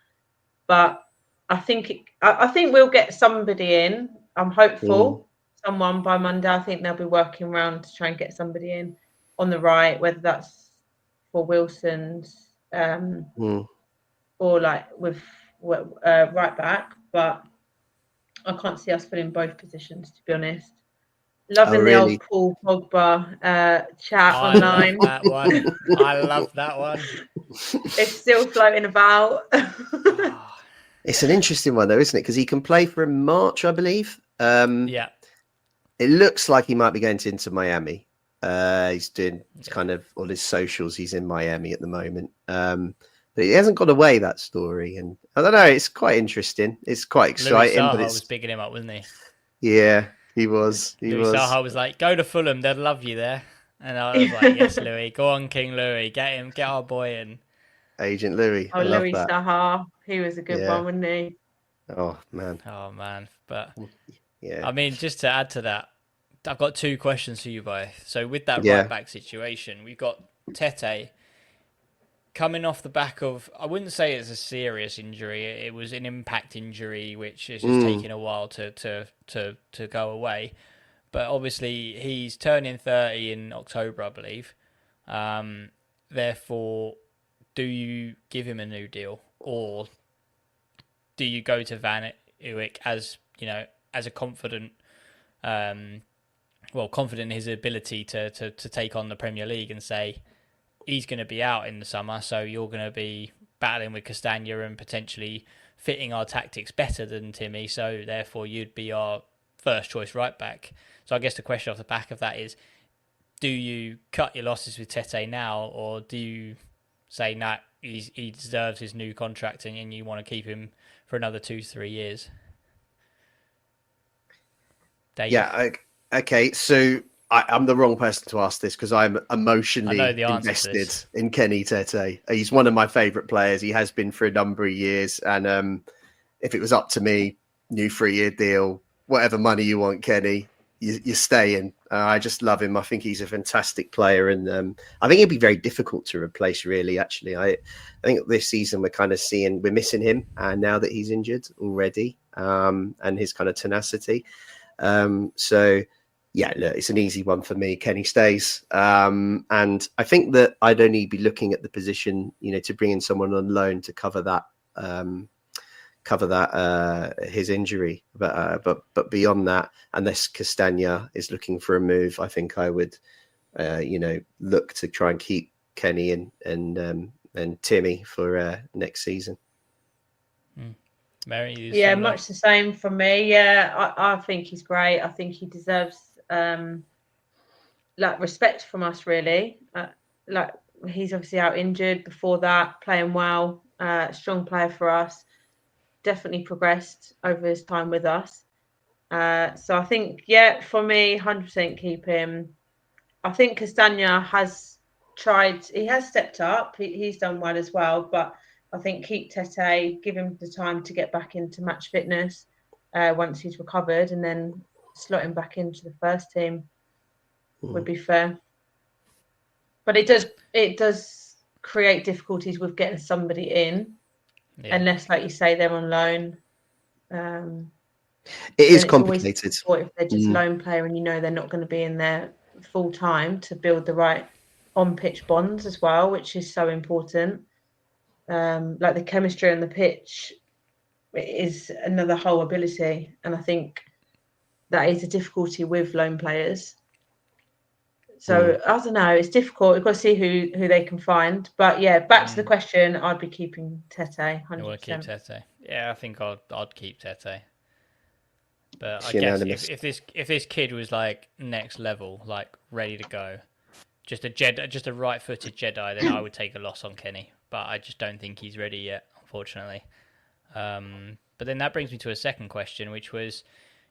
C: But I think we'll get somebody in. I'm hopeful. Someone by Monday. I think they'll be working around to try and get somebody in on the right, whether that's for Wilson's or like with right back, but I can't see us filling both positions, to be honest. Loving the old Paul Pogba chat online.
D: Love that one. I love that one.
C: It's still floating about.
B: It's an interesting one though, isn't it? Because he can play for March, I believe.
D: Yeah.
B: It looks like he might be going to Inter Miami. He's doing kind of all his socials. He's in Miami at the moment. But it hasn't gone away, that story, and I don't know. It's quite interesting. It's quite
D: Louis
B: exciting. But
D: Saha
B: it's
D: was bigging him up, wasn't he?
B: yeah, he was. He
D: Louis
B: was.
D: Saha was like, "Go to Fulham, they'd love you there." And I was like, "Yes, Louis, go on, King Louis, get him, get our boy in."
B: Agent Louis. I love
C: Louis
B: that.
C: Saha, he was a good
B: Yeah.
C: one, wasn't he?
B: Oh man.
D: Oh man, but
B: Yeah.
D: I mean, just to add to that, I've got two questions for you both. So with that
B: Yeah.
D: right back situation, we've got Tete coming off the back of, I wouldn't say it's a serious injury. It was an impact injury, which is just taking a while to go away. But obviously, he's turning 30 in October, I believe. Therefore, do you give him a new deal, or do you go to Van Uyck as a confident, confident in his ability to take on the Premier League and say he's going to be out in the summer, so you're going to be battling with Castagna and potentially fitting our tactics better than Timmy, so therefore you'd be our first choice right back. So I guess the question off the back of that is, do you cut your losses with Tete now, or do you say, nah, he deserves his new contract and you want to keep him for another 2-3 years? Dave?
B: Yeah. Okay. So I'm the wrong person to ask this because I'm emotionally invested in Kenny Tete. He's one of my favourite players. He has been for a number of years. And if it was up to me, new 3-year deal, whatever money you want, Kenny, you're staying. I just love him. I think he's a fantastic player. And I think he'd be very difficult to replace, really, actually. I think this season we're missing him now that he's injured already, and his kind of tenacity. So yeah, look, it's an easy one for me. Kenny stays. And I think that I'd only be looking at the position, to bring in someone on loan to cover that his injury. But beyond that, unless Castagna is looking for a move, I think I would, look to try and keep Kenny and Timmy for next season.
D: Mary,
C: yeah, much the same for me. Yeah, I think he's great. I think he deserves respect from us, really. He's obviously out injured. Before that, playing well, strong player for us. Definitely progressed over his time with us. So I think, for me, 100% keep him. I think Castagna has tried. He has stepped up. He's done well as well, but I think keep Tete, give him the time to get back into match fitness once he's recovered, and then slot him back into the first team would be fair. But it does create difficulties with getting somebody in, unless, like you say, they're on loan.
B: It is complicated.
C: Or if they're just loan player and they're not going to be in there full time, to build the right on-pitch bonds as well, which is so important. Like the chemistry on the pitch is another whole ability, and I think that is a difficulty with loan players. So I don't know, it's difficult. We've got to see who they can find. But yeah, back to the question, I'd be keeping Tete. 100%.
D: You want to keep Tete? Yeah, I think I'd keep Tete. But I guess if this kid was like next level, like ready to go, just a right-footed Jedi, then I would take a loss on Kenny. But I just don't think he's ready yet, unfortunately. But then that brings me to a second question, which was,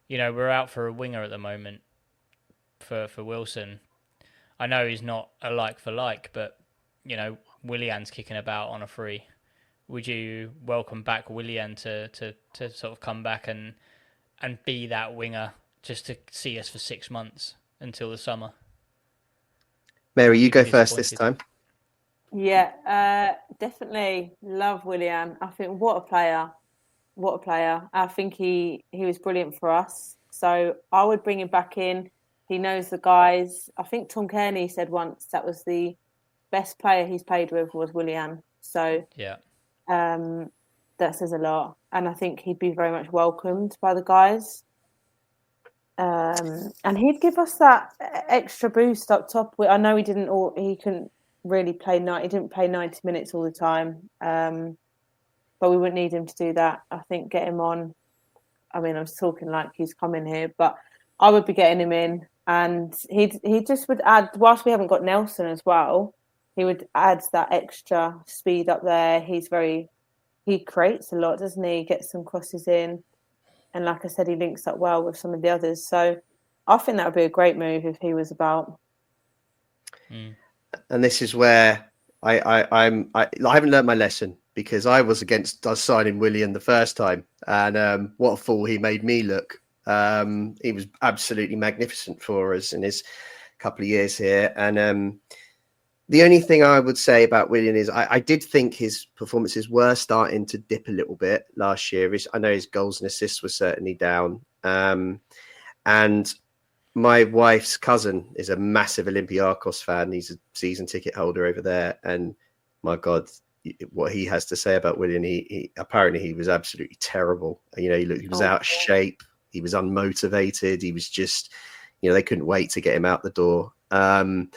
D: we're out for a winger at the moment for Wilson. I know he's not a like for like, but Willian's kicking about on a free. Would you welcome back Willian to sort of come back and be that winger just to see us for 6 months until the summer?
B: Mary, you go first this time.
E: Yeah, definitely love Willian. I think what a player. I think he was brilliant for us. So I would bring him back in. He knows the guys. I think Tom Kearney said once that was the best player he's played with was Willian. So
D: yeah,
E: that says a lot. And I think he'd be very much welcomed by the guys. And he'd give us that extra boost up top. I know he couldn't really play he didn't play 90 minutes all the time. But we wouldn't need him to do that. I think get him on. I mean, I was talking like he's coming here, but I would be getting him in, and he just would add. Whilst we haven't got Nelson as well, he would add that extra speed up there. He creates a lot, doesn't he? Gets some crosses in. And like I said, he links up well with some of the others. So I think that would be a great move if he was about.
B: And this is where I haven't learned my lesson, because I was against us signing Willian the first time. And what a fool he made me look. He was absolutely magnificent for us in his couple of years here. And the only thing I would say about Willian is I did think his performances were starting to dip a little bit last year. I know his goals and assists were certainly down. And my wife's cousin is a massive Olympiacos fan. He's a season ticket holder over there. And my God, what he has to say about Willian, he apparently he was absolutely terrible. You know, he was out of shape. He was unmotivated. He was just, they couldn't wait to get him out the door. And,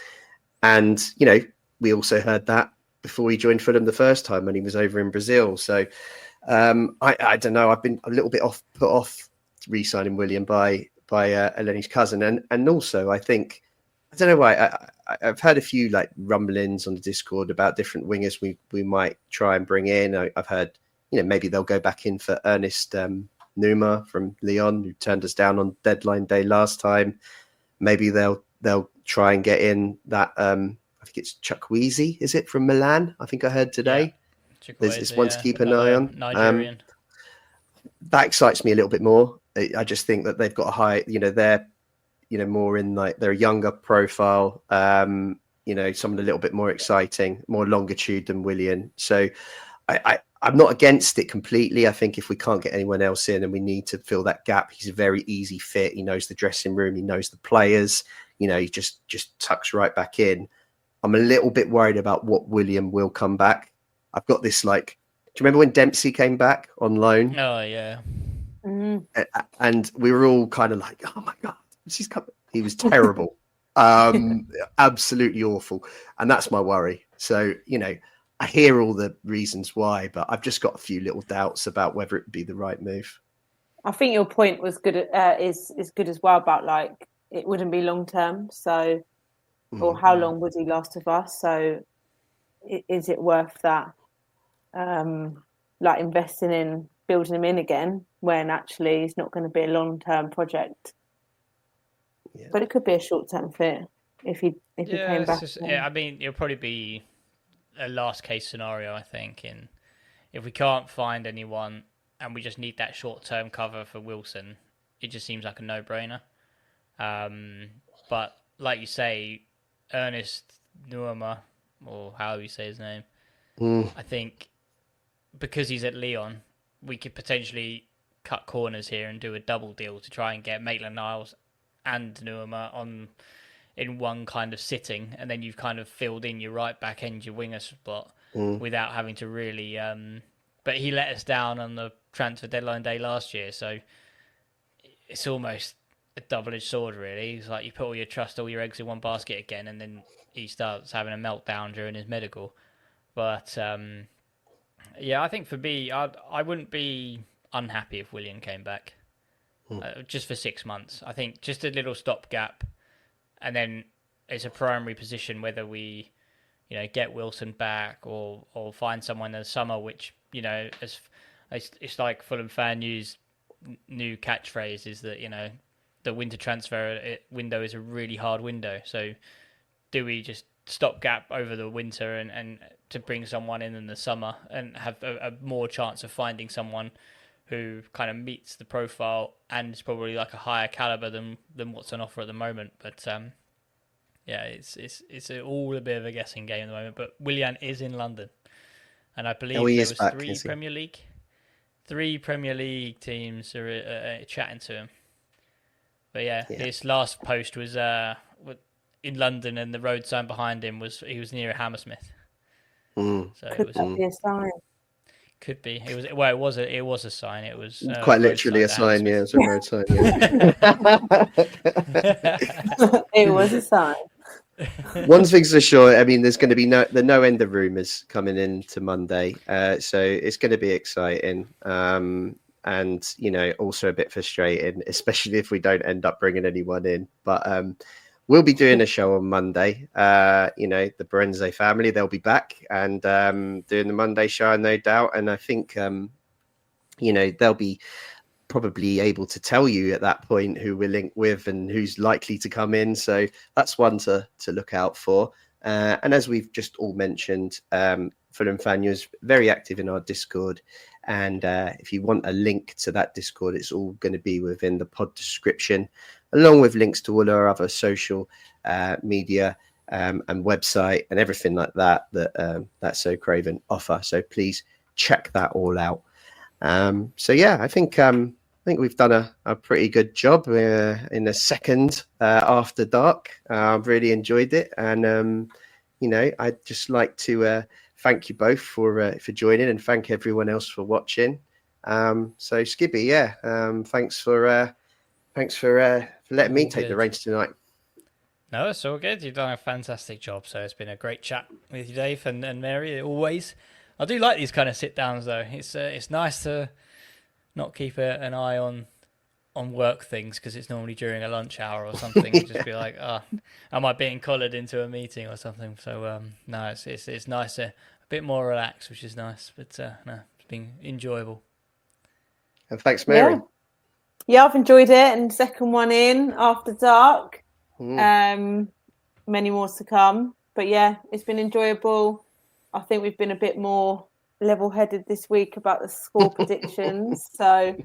B: we also heard that before he joined Fulham the first time when he was over in Brazil. So I don't know. I've been a little bit put off re-signing Willian by Eleni's cousin. And also, I think, I don't know why, I've heard a few like rumblings on the Discord about different wingers we might try and bring in. I've heard, maybe they'll go back in for Ernest Numa from Lyon, who turned us down on deadline day last time. Maybe they'll try and get in that I think it's Chukwueze, is it, from Milan? I think I heard today.
D: Yeah.
B: There's one to keep an eye on.
D: Nigerian.
B: That excites me a little bit more. I just think that they've got a high, they're more in like they're a younger profile, someone a little bit more exciting, more longitude than Willian. So I'm not against it completely. I think if we can't get anyone else in and we need to fill that gap, he's a very easy fit. He knows the dressing room. He knows the players. He just tucks right back in. I'm a little bit worried about what William will come back. I've got this do you remember when Dempsey came back on loan?
D: Oh, yeah.
E: Mm.
B: And we were all kind of like, oh my God, he's coming. He was terrible. Absolutely awful. And that's my worry. So, I hear all the reasons why, but I've just got a few little doubts about whether it would be the right move.
E: I think your point was good. Is good as well about it wouldn't be long term. So, or how long would he last with us? So, is it worth that? Investing in building him in again when actually it's not going to be a long term project. Yeah. But it could be a short term fit if he came back.
D: I mean, it'll probably be a last case scenario, I think. And if we can't find anyone and we just need that short term cover for Wilson, it just seems like a no brainer. But like you say, Ernest Nuama, or however you say his name, I think because he's at Lyon, we could potentially cut corners here and do a double deal to try and get Maitland-Niles and Nuama in one kind of sitting, and then you've kind of filled in your right back end, your winger spot, without having to really. But he let us down on the transfer deadline day last year, so it's almost a double-edged sword, really. It's like you put all your trust, all your eggs in one basket again, and then he starts having a meltdown during his medical. But I think for me, I wouldn't be unhappy if Willian came back, just for 6 months. I think just a little stopgap, and then it's a primary position whether we, get Wilson back or find someone in the summer, which it's like Fulham Fan News new catchphrase is that the winter transfer window is a really hard window. So do we just stopgap over the winter and to bring someone in the summer and have a more chance of finding someone who kind of meets the profile and is probably like a higher caliber than what's on offer at the moment? But it's all a bit of a guessing game at the moment. But Willian is in London, and I believe there was three Premier League teams are chatting to him. But his last post was in London, and the road sign behind him he was near Hammersmith. So
E: could that be a sign?
D: Could be. It was a sign. It was
B: quite literally a sign. Yeah, it was a road sign. Yeah.
E: It was a sign.
B: One thing's for sure. I mean, there's going to be no end of rumours coming into Monday, so it's going to be exciting. And also a bit frustrating, especially if we don't end up bringing anyone in. But we'll be doing a show on Monday. The Berenze family, they'll be back and doing the Monday show, no doubt. And I think, they'll be probably able to tell you at that point who we're linked with and who's likely to come in. So that's one to look out for. And as we've just all mentioned, Fulham Fan News very active in our Discord. And if you want a link to that Discord, it's all going to be within the pod description, along with links to all our other social media and website and everything like that That's So Craven offer. So please check that all out. I think we've done a pretty good job in the second After Dark. I've really enjoyed it, and I'd just like to thank you both for joining, and thank everyone else for watching. So Skibby, thanks for letting me take the reins tonight.
D: No, it's all good. You've done a fantastic job. So it's been a great chat with you, Dave and Mary. Always, I do like these kind of sit downs though. It's nice to not keep an eye on work things, because it's normally during a lunch hour or something. Just be like, am I being collared into a meeting or something? So no, it's nice, a bit more relaxed, which is nice. But no, it's been enjoyable.
B: And thanks, Mary.
E: Yeah, I've enjoyed it. And second one in After Dark. Many more to come. But yeah, it's been enjoyable. I think we've been a bit more level-headed this week about the score predictions. So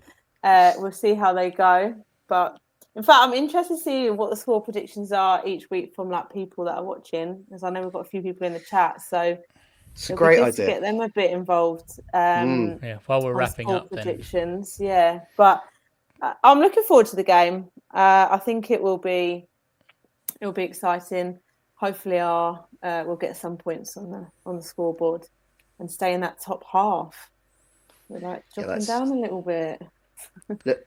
E: we'll see how they go. But in fact, I'm interested to see what the score predictions are each week from people that are watching, because I know we've got a few people in the chat. So
B: it's a great idea
E: to get them a bit involved.
D: While we're wrapping up
E: predictions. Then. Yeah, but I'm looking forward to the game. I think it will be exciting. Hopefully, we'll get some points on the scoreboard and stay in that top half. We're dropping down a little bit.
B: Look,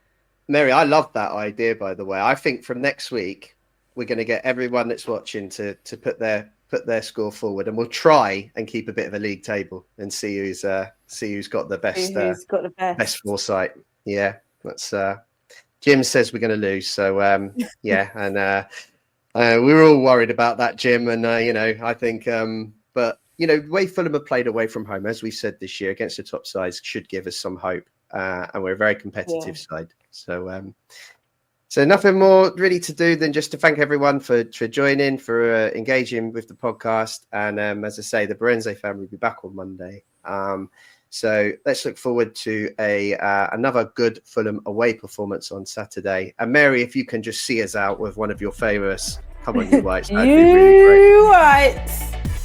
B: Mary, I love that idea, by the way. I think from next week we're going to get everyone that's watching to put their score forward, and we'll try and keep a bit of a league table and see who's got the best foresight. Yeah, that's Jim says we're going to lose, so and we were all worried about that, Jim, and I think but the way Fulham have played away from home, as we said this year, against the top sides, should give us some hope. And we're a very competitive side. So nothing more really to do than just to thank everyone for joining, for engaging with the podcast. And as I say, the Berenze family will be back on Monday. So let's look forward to another good Fulham away performance on Saturday. And Mary, if you can just see us out with one of your famous "Come on, you Whites," that'd be really great.
E: Whites.